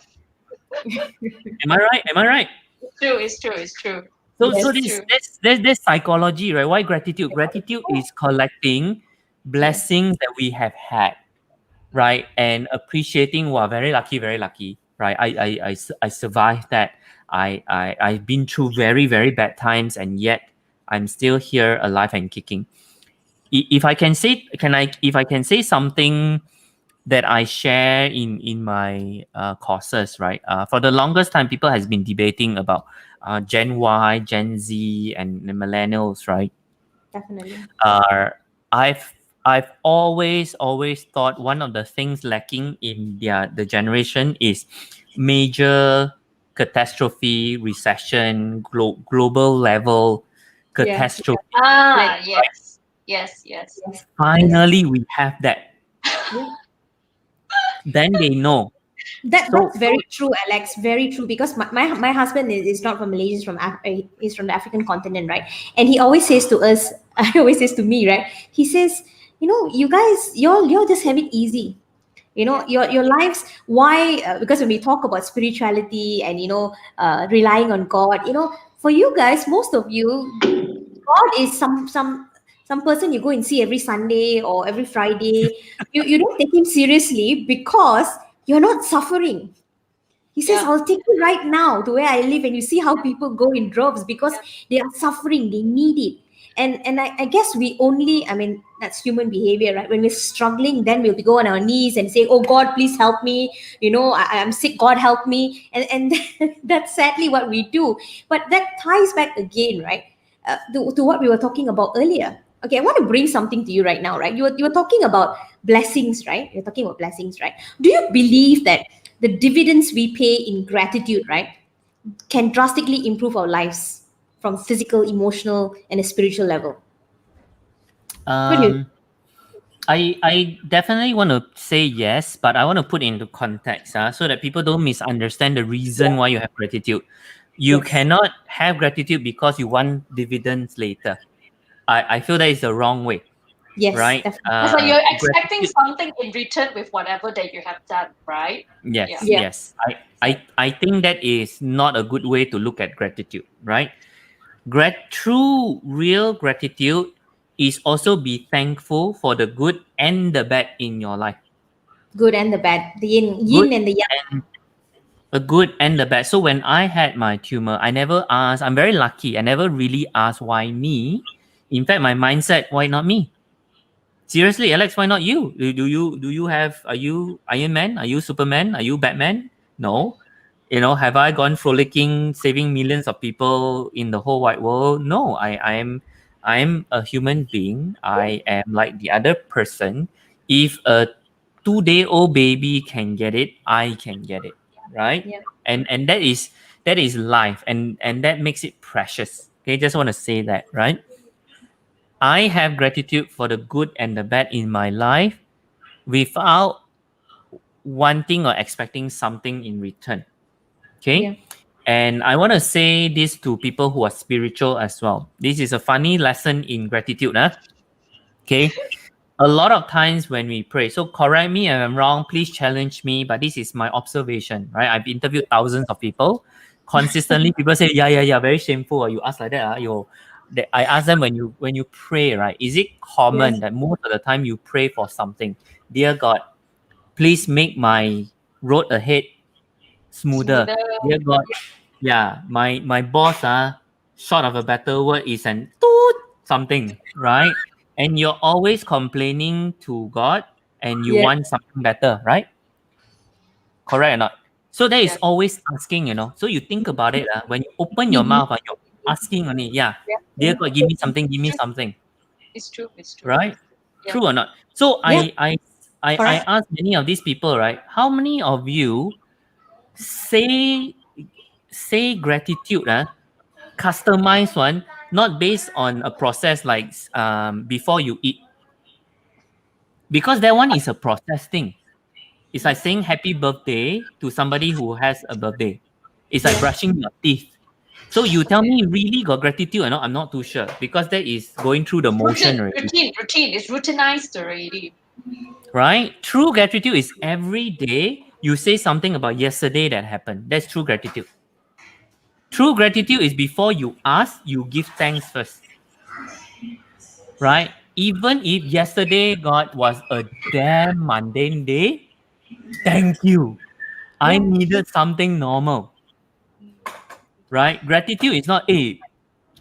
Am I right? Am I right? It's true. It's true. It's true. So Yes. It's this true. this psychology, right? Why gratitude? Gratitude is collecting blessings that we have had, right? And appreciating, wow, very lucky, right? I survived that. I've been through very, very bad times, and yet I'm still here alive and kicking. if I can say, if I can say something that I share in my courses, right? For the longest time, people has been debating about Gen Y, Gen Z, and the millennials, right? Definitely. Uh, I've I've always thought one of the things lacking in the generation is major catastrophe, recession, global level Yeah. catastrophe. Ah, Like, yes, yes, yes. yes. Yes. Finally, we have that. Yeah. Then they know. That's So very true, Alex. Very true. Because my husband is not from Malaysia. He's from the African continent, right? And he always says to us, I always says to me, right? He says, you guys, you're just have it easy. Yeah, Your lives. Why? Because when we talk about spirituality and relying on God, for you guys, most of you, God is some person you go and see every Sunday or every Friday. You don't take him seriously because you're not suffering. He says, yeah, I'll take you right now to where I live, and you see how people go in droves because yeah, they are suffering, they need it. And I guess we only, I mean, that's human behavior, right? When we're struggling, then we'll go on our knees and say, oh God, please help me. I'm sick, God help me. And that's sadly what we do. But that ties back again, right? To what we were talking about earlier. Okay, I want to bring something to you right now, right? You were talking about blessings, right? You're talking about blessings, right? Do you believe that the dividends we pay in gratitude, right, can drastically improve our lives from physical, emotional, and a spiritual level? What do you? um, I definitely want to say yes, but I want to put into context, so that people don't misunderstand the reason why you have gratitude. You Yes, cannot have gratitude because you want dividends later. I feel that is the wrong way, yes, right? definitely. it's like you're expecting Gratitude. something in return with whatever that you have done, right? Yeah, Yes, Yeah, yes. I think that is not a good way to look at gratitude, right? True, real gratitude is also be thankful for the good and the bad in your life. good and the bad, the Good yin and the yang. and the good and the bad. So when I had my tumor, I never asked. I'm very lucky. I never really asked why me. In fact, my mindset, why not me? Seriously, Alex, why not you? Do you have? Are you Iron Man? Are you Superman? Are you Batman? No. Have I gone frolicking, saving millions of people in the whole wide world? No. I'm a human being. I am like the other person. If a 2-day old baby can get it, I can get it. Right? Yeah, And that is life, and that makes it precious. Okay, just want to say that, right? I have gratitude for the good and the bad in my life without wanting or expecting something in return. yeah, Okay. And I want to say this to people who are spiritual as well. This is a funny lesson in gratitude. Huh? Okay. A lot of times when we pray, so correct me if I'm wrong, please challenge me, but this is my observation, right? I've interviewed thousands of people. Consistently, people say, yeah, yeah, yeah, very shameful. Or you ask like that, I ask them, when you pray, right? Is it yes, common that most of the time you pray for something? Dear God, please make my road ahead smoother. smoother. Dear God, yeah, my boss, short of a better word, is an toot something, right? And you're always complaining to God and you yeah, want something better, right? Correct or not? So there is Yes, always asking, So you think about it, when you open your Mhm. mouth, you're asking only, yeah, yeah, dear God, give me true. something, It's true. It's true. right? Yeah. True or not? So Yeah, I correct. ask many of these people, right? How many of you say say gratitude, customized one, not based on a process like before you eat, because that one is a process thing. It's like saying happy birthday to somebody who has a birthday. It's like Yeah, brushing your teeth. So you tell me you really got gratitude or not? I'm not too sure, because that is going through the Routine, motion already, routine, routine. It's routinized already. right? True gratitude is every day you say something about yesterday that happened. That's true gratitude. True gratitude is before you ask, you give thanks first, right? Even if yesterday God was a damn mundane day, thank you. I yeah, needed something normal, right? Gratitude is not, hey,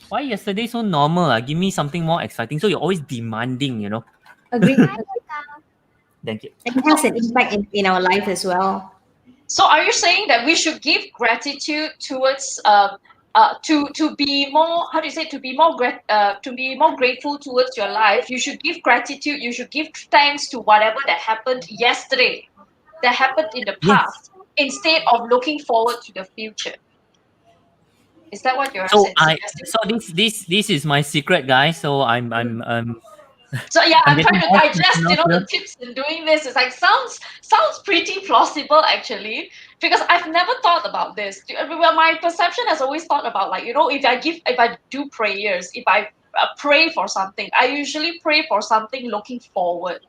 Why yesterday so normal? Give me something more exciting. So you're always demanding, you know. Agreed. Thank you. And it has an impact in our life as well. So are you saying that we should give gratitude towards to be more, how do you say, to be more to be more grateful towards your life? You should give gratitude. You should give thanks to whatever that happened yesterday, that happened in the Yes. past, instead of looking forward to the future. Is that what you're So suggesting? this is my secret, guys. So I'm So yeah, I'm I'm getting trying to more digest, personal here. the tips in doing this. It's like sounds pretty plausible actually, because I've never thought about this. Well, my perception has always thought about, like, if I do prayers, if I pray for something, I usually pray for something looking forward.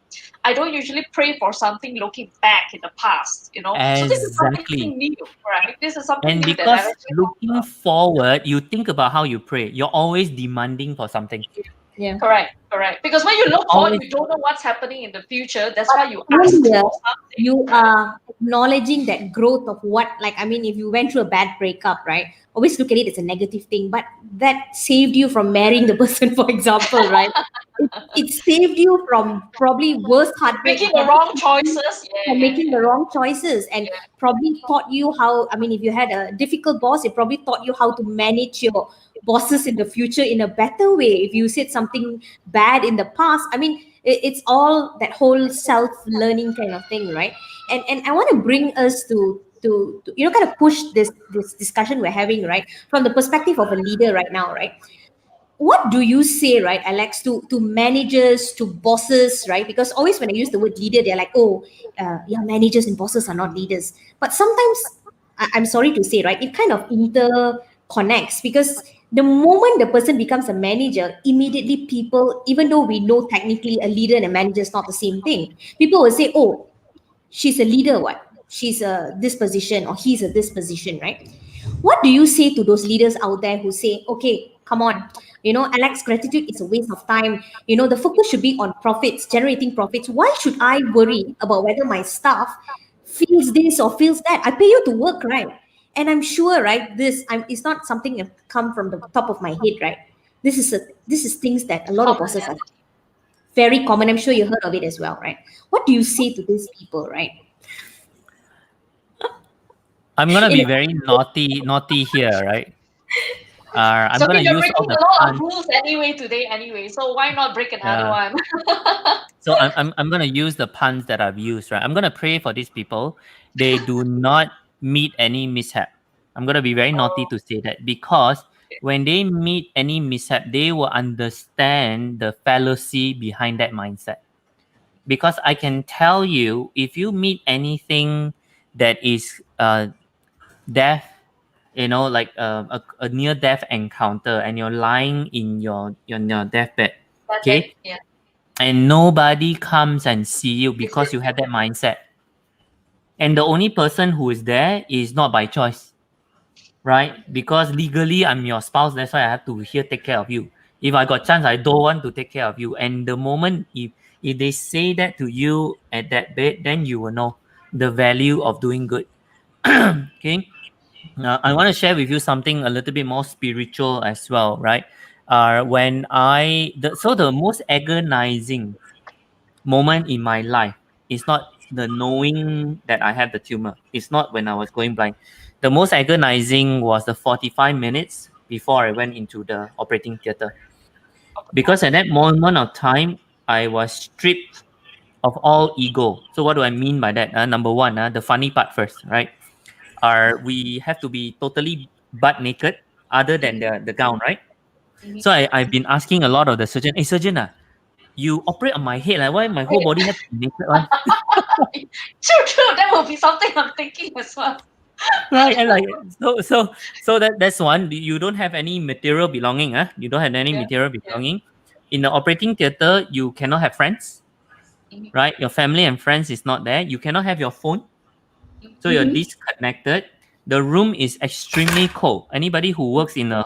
I don't usually pray for something looking back in the past. So this is something Exactly. new, right? This is something And new that I've because actually thought looking about. forward, you think about how you pray. You're always demanding for something. Yeah. Correct. Because when you look forward, Always. you don't know what's happening in the future. That's But why you ask earlier, for something. you Right? are acknowledging that growth of what, like, I mean, if you went through a bad breakup, right? Always look at it as a negative thing, but that saved you from marrying the person, for example, right? It saved you from probably worse heartbreak, Making the probably wrong choices. for Yeah. making the wrong choices, and probably taught you how, I mean, if you had a difficult boss, it probably taught you how to manage your bosses in the future in a better way. If you said something bad in the past, I mean, it's all that whole self-learning kind of thing, right? And I want to bring us to kind of push this discussion we're having, right, from the perspective of a leader right now, right? What do you say, right, Alex, to managers, to bosses, right? Because always when I use the word leader, they're like, oh, yeah, managers and bosses are not leaders. But sometimes, I'm sorry to say, right, it kind of interconnects, because the moment the person becomes a manager, immediately people, even though we know technically a leader and a manager is not the same thing, people will say, oh, she's a leader, what? She's a this position, or he's a this position, right? What do you say to those leaders out there who say, okay, come on, Alex, gratitude is a waste of time. The focus should be on profits, generating profits. Why should I worry about whether my staff feels this or feels that? I pay you to work, right? And I'm sure, right, it's not something that come from the top of my head, right? This is things that a lot of bosses are Commonality. very common. I'm sure you heard of it as well, right? What do you say to these people, right? I'm gonna be In very naughty here, right? I'm So gonna you're use all breaking the a lot of puns. rules anyway today, anyway. So why not break another Yeah. one? So I'm gonna use the puns that I've used, right? I'm gonna pray for these people. They do not meet any mishap. I'm gonna be very naughty to say that, because when they meet any mishap, they will understand the fallacy behind that mindset. Because I can tell you, if you meet anything that is death, like a near death encounter, and you're lying in your deathbed, That's it. okay, Yeah. and nobody comes and see you because you have that mindset, and the only person who is there is not by choice, right? Because legally I'm your spouse, that's why I have to here take care of you. If I got chance, I don't want to take care of you. And the moment if they say that to you at that bed, then you will know the value of doing good. Okay. I want to share with you something a little bit more spiritual as well, right? When so the most agonizing moment in my life is not the knowing that I have the tumor. It's not when I was going blind. The most agonizing was the 45 minutes before I went into the operating theater. Because at that moment of time, I was stripped of all ego. So what do I mean by that? Number one, the funny part first, right? We have to be totally butt naked other than the gown, right? Mhm. So I've been asking a lot of the surgeon, hey surgeon, you operate on my head, like, why my whole body has to be naked one? True. That will be something I'm thinking as well. Right, and like so that's one. You don't have any material belonging, you don't have any Yeah. material Yeah. belonging. In the operating theater, you cannot have friends, Mhm. right? Your family and friends is not there. You cannot have your phone, so you're Mhm. disconnected. The room is extremely cold. Anybody who works in a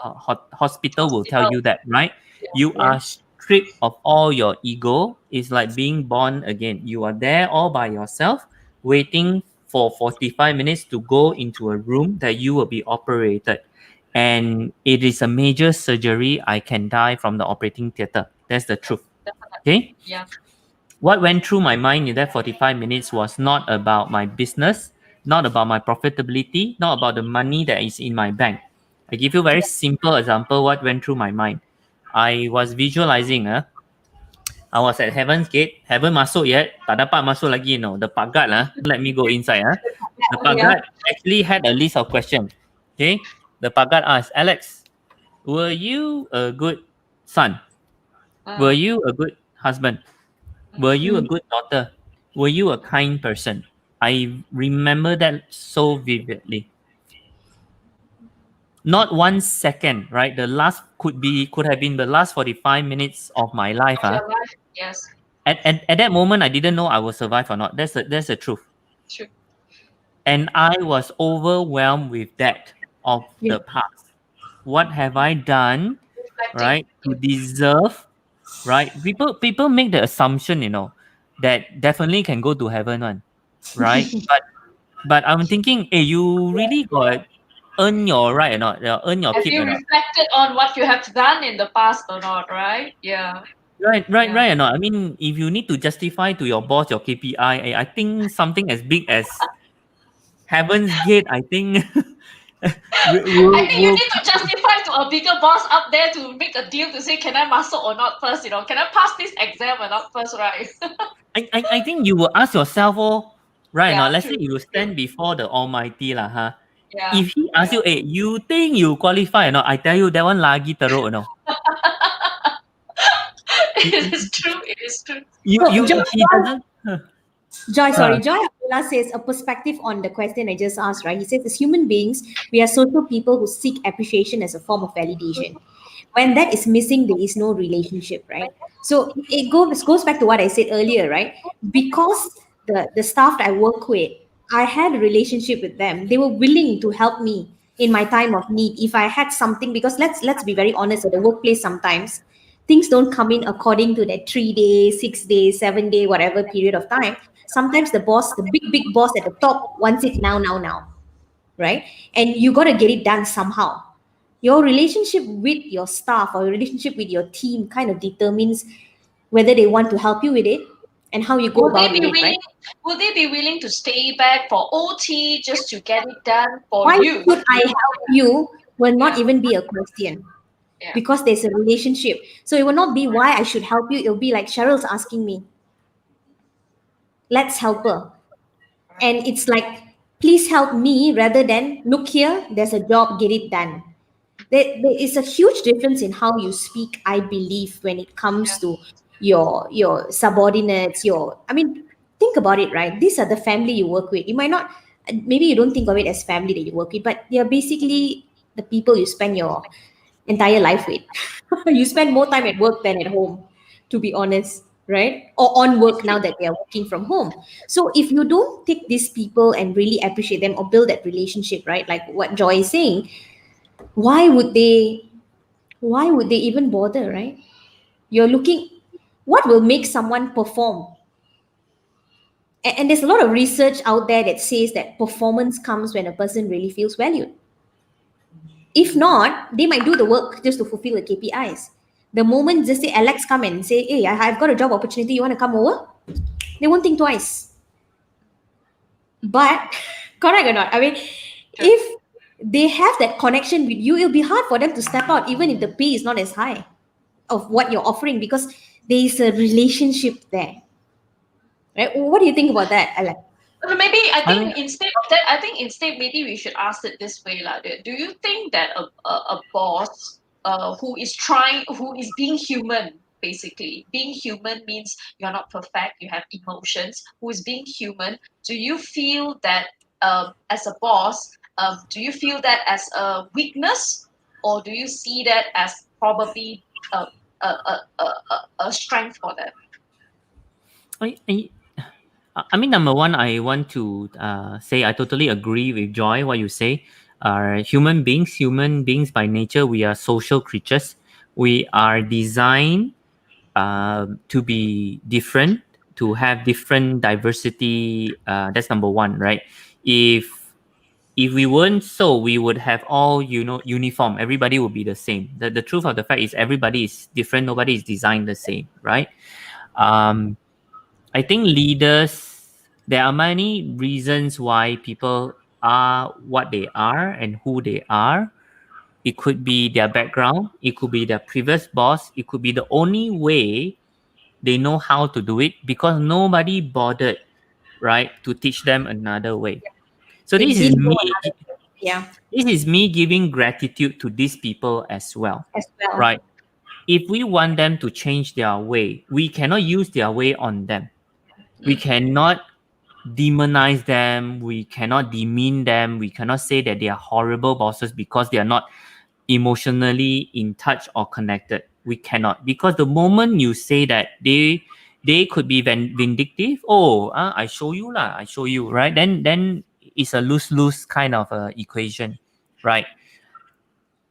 hospital will tell Hospital. you that, right? Yeah. You Yeah. are stripped of all your ego. It's like being born again. You are there all by yourself, waiting for 45 minutes to go into a room that you will be operated. and it is a major surgery, I can die from the operating theater. That's the truth. Okay? Yeah. What went through my mind in that 45 minutes was not about my business, not about my profitability, not about the money that is in my bank. I give you a very simple example what went through my mind. I was visualizing, I was at Heaven's Gate, haven't masuk yet, tak dapat masuk lagi, the pagat let me go inside. The Yeah. pagat actually had a list of questions. Okay, the pagat asked, Alex, were you a good son? Were you a good husband? Were you a good daughter? Were you a kind person? I remember that so vividly. Not 1 second, right? The last could have been the last 45 minutes of my life. Of your life. Yes. At that moment, I didn't know I will survive or not. That's the truth. True. And I was overwhelmed with that of Yeah. the past. What have I done, Reflecting. right, to deserve, right? People make the assumption, that definitely can go to heaven one, right? But I'm thinking, hey, you really got earn your right or not? Earn your Have keep you or not? reflected on what you have done in the past or not, right? Yeah. Right Yeah. or not? I mean, if you need to justify to your boss your KPI, I think something as big as Heaven's Gate, I think I think you will need to justify to a bigger boss up there to make a deal to say, can I muscle or not first? Can I pass this exam or not first, right? I think you will ask yourself, right or Yeah, not? Let's say true. you stand before the Almighty lah, Yeah. If he asks you, hey, you think you qualify or not? I tell you, that one lagi teruk, It is true. It is true. So, Joy, He doesn't. sorry, Joy Abdullah says a perspective on the question I just asked, right? He says, as human beings, we are social people who seek appreciation as a form of validation. When that is missing, there is no relationship, right? So it goes back to what I said earlier, right? Because the staff that I work with, I had a relationship with them. They were willing to help me in my time of need if I had something. Because let's be very honest, at the workplace sometimes things don't come in according to that 3 day, 6 day, 7 day, whatever period of time. Sometimes the boss, the big boss at the top wants it now, right? And you got to get it done somehow. Your relationship with your staff or your relationship with your team kind of determines whether they want to help you with it and how you go Will they about be with it, right? willing? Will they be willing to stay back for OT just to get it done for Why you? should I help you will not Yeah. even be a question, Yeah. because there's a relationship. So it will not be why I should help you. It'll be like Cheryl's asking me, let's help her. And it's like, please help me rather than, look here, there's a job, get it done. There is a huge difference in how you speak, I believe, when it comes to your subordinates. Think about it, right? These are the family you work with. You might not, maybe you don't think of it as family that you work with, but they're basically the people you spend your entire life with. You spend more time at work than at home, to be honest, right? Or on work now that they are working from home. So if you don't take these people and really appreciate them or build that relationship, right? Like what Joy is saying, why would they even bother, right? You're looking, what will make someone perform? And there's a lot of research out there that says that performance comes when a person really feels valued. If not, they might do the work just to fulfill the KPIs. The moment just say Alex come and say, hey, I've got a job opportunity, you want to come over? They won't think twice. But correct or not? If they have that connection with you, it'll be hard for them to step out, even if the pay is not as high of what you're offering, because there is a relationship there. Right? What do you think about that, Alex? Maybe I I mean, think instead of that, maybe we should ask it this way, like, do you think that a boss who is being human, basically being human means you're not perfect, you have emotions, who is being human, do you feel that as a boss, do you feel that as a weakness, or do you see that as probably a strength for them? I mean, number one, I want to say I totally agree with Joy what you say. Human beings by nature, we are social creatures. We are designed to be different, to have different diversity. That's number one, right? If If we weren't so, we would have all, uniform. Everybody would be the same. The truth of the fact is everybody is different. Nobody is designed the same, right? I think leaders, there are many reasons why people are what they are and who they are. It could be their background, it could be their previous boss, it could be the only way they know how to do it because nobody bothered, right, to teach them another way. So They this is didn't know me. another way. Yeah, This is me giving gratitude to these people as well, as well. right? If we want them to change their way, we cannot use their way on them. We cannot demonize them. We cannot demean them. We cannot say that they are horrible bosses because they are not emotionally in touch or connected. We cannot, because the moment you say that, they could be vindictive. Oh, I show you lah, I show you, right? Then it's a lose kind of equation, right?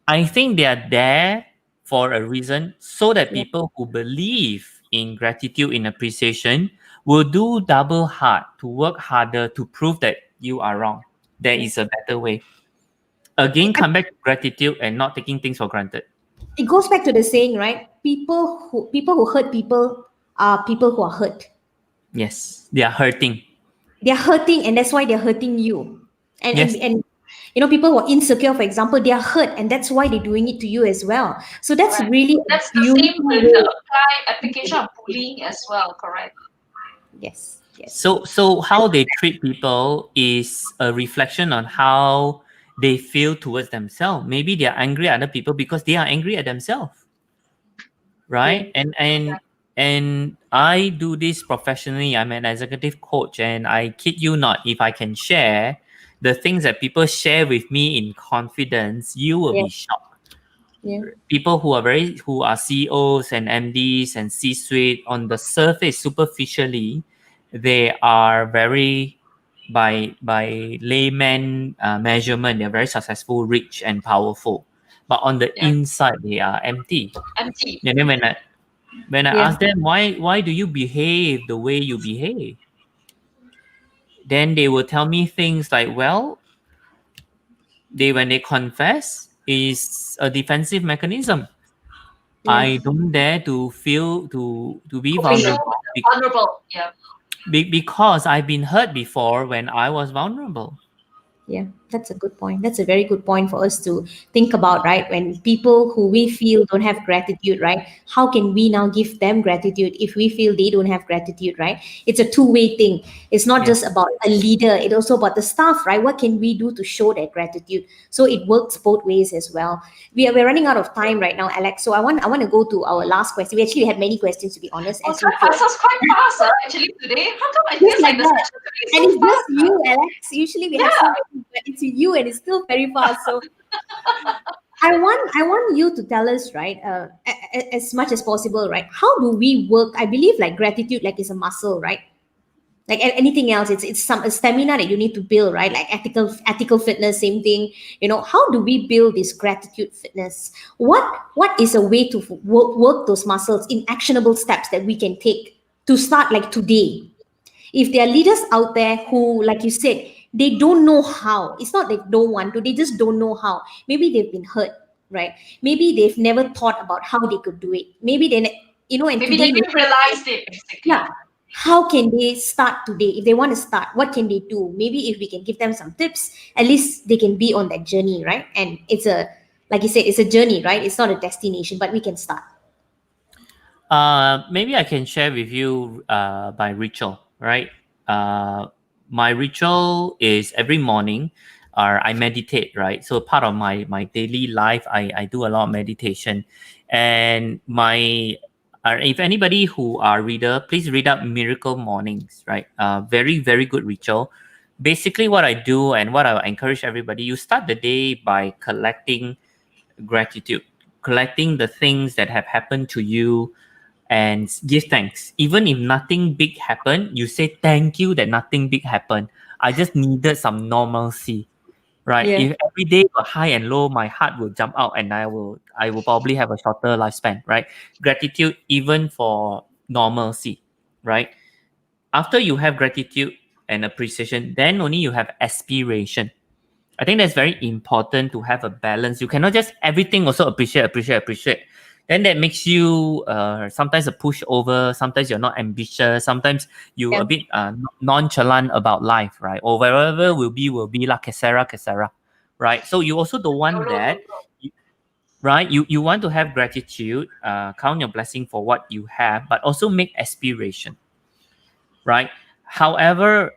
I think they are there for a reason so that Yeah. people who believe in gratitude, in appreciation, will do double hard to work harder to prove that you are wrong. There is a better way. Again, come back to gratitude and not taking things for granted. It goes back to the saying, right? People who hurt people are people who are hurt. Yes, they are hurting. They're hurting, and that's why they're hurting you. And Yes. and people who are insecure, for example, they are hurt, and that's why they're doing it to you as well. So that's Correct. really a That's the same beautiful with way. the application of bullying as well, correct? Yes, yes. So how they treat people is a reflection on how they feel towards themselves. Maybe they are angry at other people because they are angry at themselves, right? Yeah. And I do this professionally. I'm an executive coach, and I kid you not, if I can share the things that people share with me in confidence, you will Yeah. be shocked. Yeah. People who are CEOs and MDs and C-suite, on the surface, superficially, they are very, by layman measurement, they're very successful, rich, and powerful. But on the Yeah. inside, they are empty. Empty. And then when I Yeah. ask them why do you behave the way you behave, then they will tell me things like, well, when they confess, is a defensive mechanism. I don't dare to feel to be To show vulnerable vulnerable. Yeah. because I've been hurt before when I was vulnerable. Yeah, that's a good point. That's a very good point for us to think about, right? When people who we feel don't have gratitude, right? How can we now give them gratitude if we feel they don't have gratitude, right? It's a two-way thing. It's not Yeah. just about a leader, it's also about the staff, right? What can we do to show that gratitude? So it works both ways as well. We're running out of time right now, Alex. So I want to go to our last question. We actually had many questions, to be honest. Oh, As we time passes quite fast actually today. How come it Just feels like like the that. session today is And so it's just fast? you, Alex. Usually we have so many, but it's you, and it's still very fast. So I want you to tell us, right, as much as possible, right? How do we work? I believe like gratitude, like is a muscle, right? Like anything else, it's some a stamina that you need to build, right? Like ethical fitness, same thing. How do we build this gratitude fitness? What is a way to work those muscles in actionable steps that we can take to start like today? If there are leaders out there who, like you said, they don't know how, it's not they don't want to, they just don't know how. Maybe they've been hurt, right? Maybe they've never thought about how they could do it. Maybe they, and Maybe they today, didn't realize it basically. yeah, how can they start today? If they want to start, what can they do? Maybe if we can give them some tips, at least they can be on that journey, right? And it's like you said, it's a journey, right? It's not a destination, but we can start. Maybe I can share with you by ritual, right? My ritual is every morning, I meditate, right? So part of my daily life, I do a lot of meditation, and if anybody who are reader, please read up Miracle Mornings, right? Very very good ritual. Basically, what I do and what I encourage everybody, you start the day by collecting gratitude, collecting the things that have happened to you, and give thanks. Even if nothing big happened, you say thank you that nothing big happened. I just needed some normalcy, right? Yeah. If every day were high and low, my heart will jump out and I will probably have a shorter lifespan, right? Gratitude even for normalcy, right? After you have gratitude and appreciation, then only you have aspiration. I think that's very important to have a balance. You cannot just everything also appreciate. Then that makes you sometimes a pushover. Sometimes you're not ambitious. Sometimes you Yeah. a bit nonchalant about life, right? Or wherever will be la que sera, right? So you also don't want YOLO, that, YOLO. right? You want to have gratitude, count your blessing for what you have, but also make aspiration, right? However,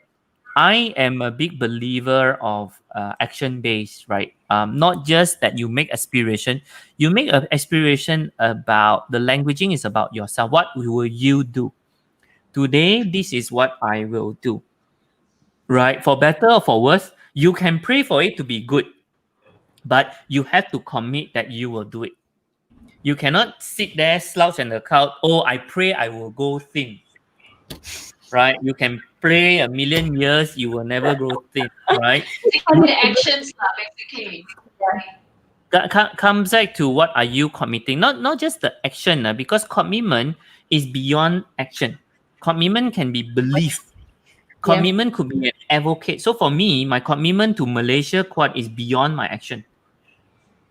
I am a big believer of action based, right? Not just that you make aspiration, you make an aspiration about the languaging is about yourself. What will you do? Today, this is what I will do, right? For better or for worse, you can pray for it to be good, but you have to commit that you will do it. You cannot sit there, slouch on the couch. Oh, I pray I will go thin, right? You can pray a million years, you will never grow thin, right? See the actions, basically. Comes back to what are you committing, not just the action, because commitment is beyond action. Commitment can be belief. Yeah. Commitment could be an advocate. So for me, my commitment to Malaysia Quad is beyond my action,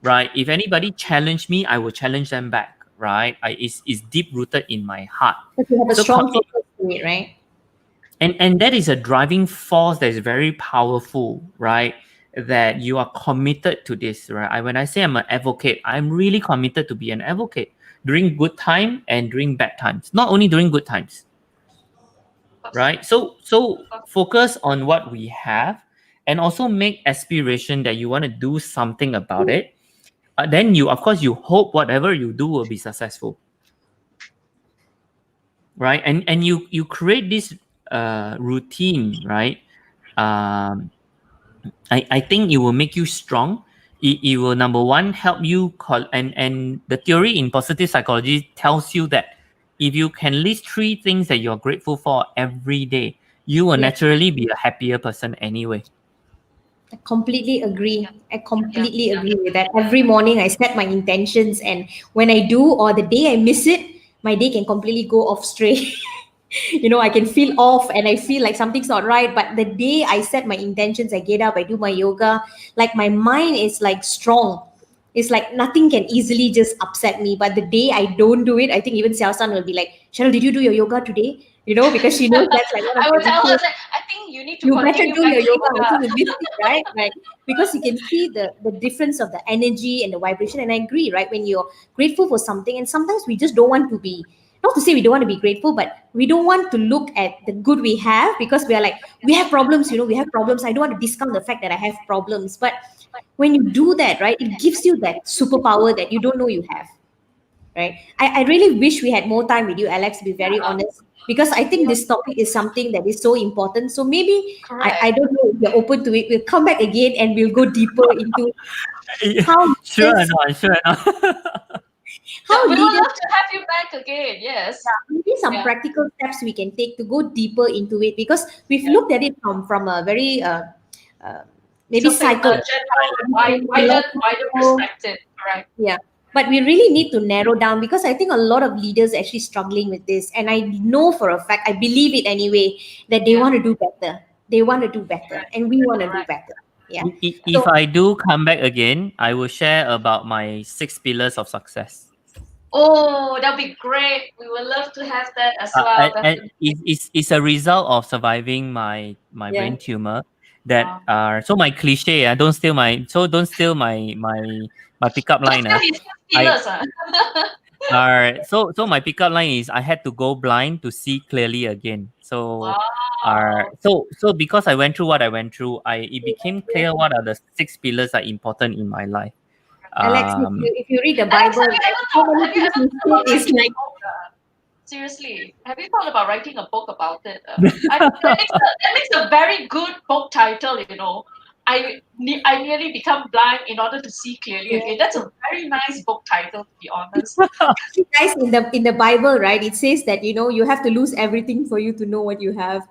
right? If anybody challenge me, I will challenge them back, right? It's deep rooted in my heart. But you have a So strong focus to it, right? and that is a driving force that is very powerful, right? That you are committed to this, right? When I say I'm an advocate, I'm really committed to be an advocate during good time and during bad times, not only during good times, right? So focus on what we have and also make aspiration that you want to do something about it. Then you, of course, you hope whatever you do will be successful, right? And you create this routine, right? um I think it will make you strong. It will, number one, help you and the theory in positive psychology tells you that if you can list 3 things that you're grateful for every day, you will Yeah. naturally be a happier person anyway. I completely agree. I Yeah. completely agree with that. Every morning I set my intentions, and when I do, or the day I miss it, my day can completely go off stray. I can feel off and I feel like something's not right. But the day I set my intentions, I get up, I do my yoga, like my mind is like strong. It's like nothing can easily just upset me. But the day I don't do it, I think even Xiao San will be like, Cheryl, did you do your yoga today? Because she knows that's like one of I the will tell her weakest. that I think you need to You better continue do back your to yoga. I yoga. think you missed it, right? Right. Because you can see the difference of the energy and the vibration. And I agree, right? When you're grateful for something, and sometimes we just don't want to be, not to say we don't want to be grateful, but we don't want to look at the good we have, because we are like, we have problems, we have problems. I don't want to discount the fact that I have problems. But when you do that, right, it gives you that superpower that you don't know you have, right? I really wish we had more time with you, Alex, to be very honest, because I think this topic is something that is so important. So maybe I Correct. don't know if you're open to it. We'll come back again and we'll go deeper into how Sure or leaders, not? Sure or not? Yeah, how we would leaders, love to have you back again. Yes. maybe some Yeah. practical steps we can take to go deeper into it, because we've Yeah. looked at it from a very uh, maybe Something general, wider psychological. perspective. Correct. Yeah. But we really need to narrow down, because I think a lot of leaders are actually struggling with this. And I know for a fact, I believe it anyway, that they Yeah. want to do better. They want to do better. Correct. And we want to do Correct. better. Yeah. If So I do come back again, I will share about my 6 pillars of success. Oh, that'll be great. We would love to have that as well. And Definitely. it's a result of surviving my yeah. brain tumor. That Wow. so my cliche. Don't steal my pickup Don't line. tell his I feelers. so my pickup line is I had to go blind to see clearly again. Wow. So because I went through what I went through, it became Yeah. clear what are the 6 pillars are important in my life. Alex, if Um, if you read the Alex, Bible, right, so many have you things ever you thought about say is writing a like, book? Seriously, have you thought about writing a book about it? I think that makes a very good book title. I nearly become blind in order to see clearly again. That's a very nice book title, to be honest. see, guys, in the Bible, right, it says that you have to lose everything for you to know what you have.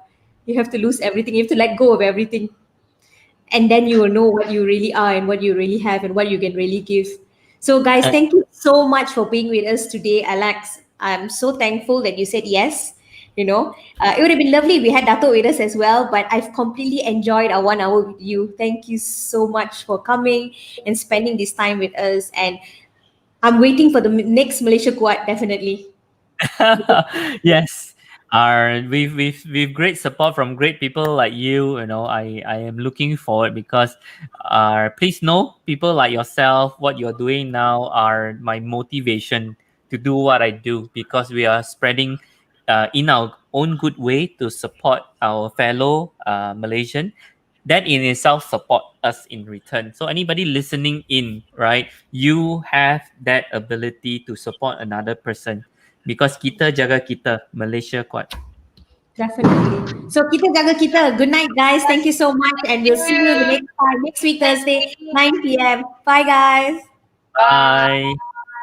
You have to lose everything. You have to let go of everything, and then you will know what you really are and what you really have and what you can really give. So, guys, uh, thank you so much for being with us today, Alex. I'm so thankful that you said yes. It would have been lovely if we had Dato with us as well, but I've completely enjoyed our 1 hour with you. Thank you so much for coming and spending this time with us. And I'm waiting for the next Malaysia Kuat, definitely. Yes. We've great support from great people like you. I am looking forward because please know people like yourself, what you're doing now are my motivation to do what I do, because we are spreading in our own good way to support our fellow Malaysian. That in itself support us in return. So anybody listening in, right, you have that ability to support another person, because kita jaga kita, Malaysia kuat. Definitely. So kita jaga kita. Good night, guys. Thank you so much. And we'll see you the next time, next week, Thursday, 9 p.m. Bye, guys. Bye. Bye.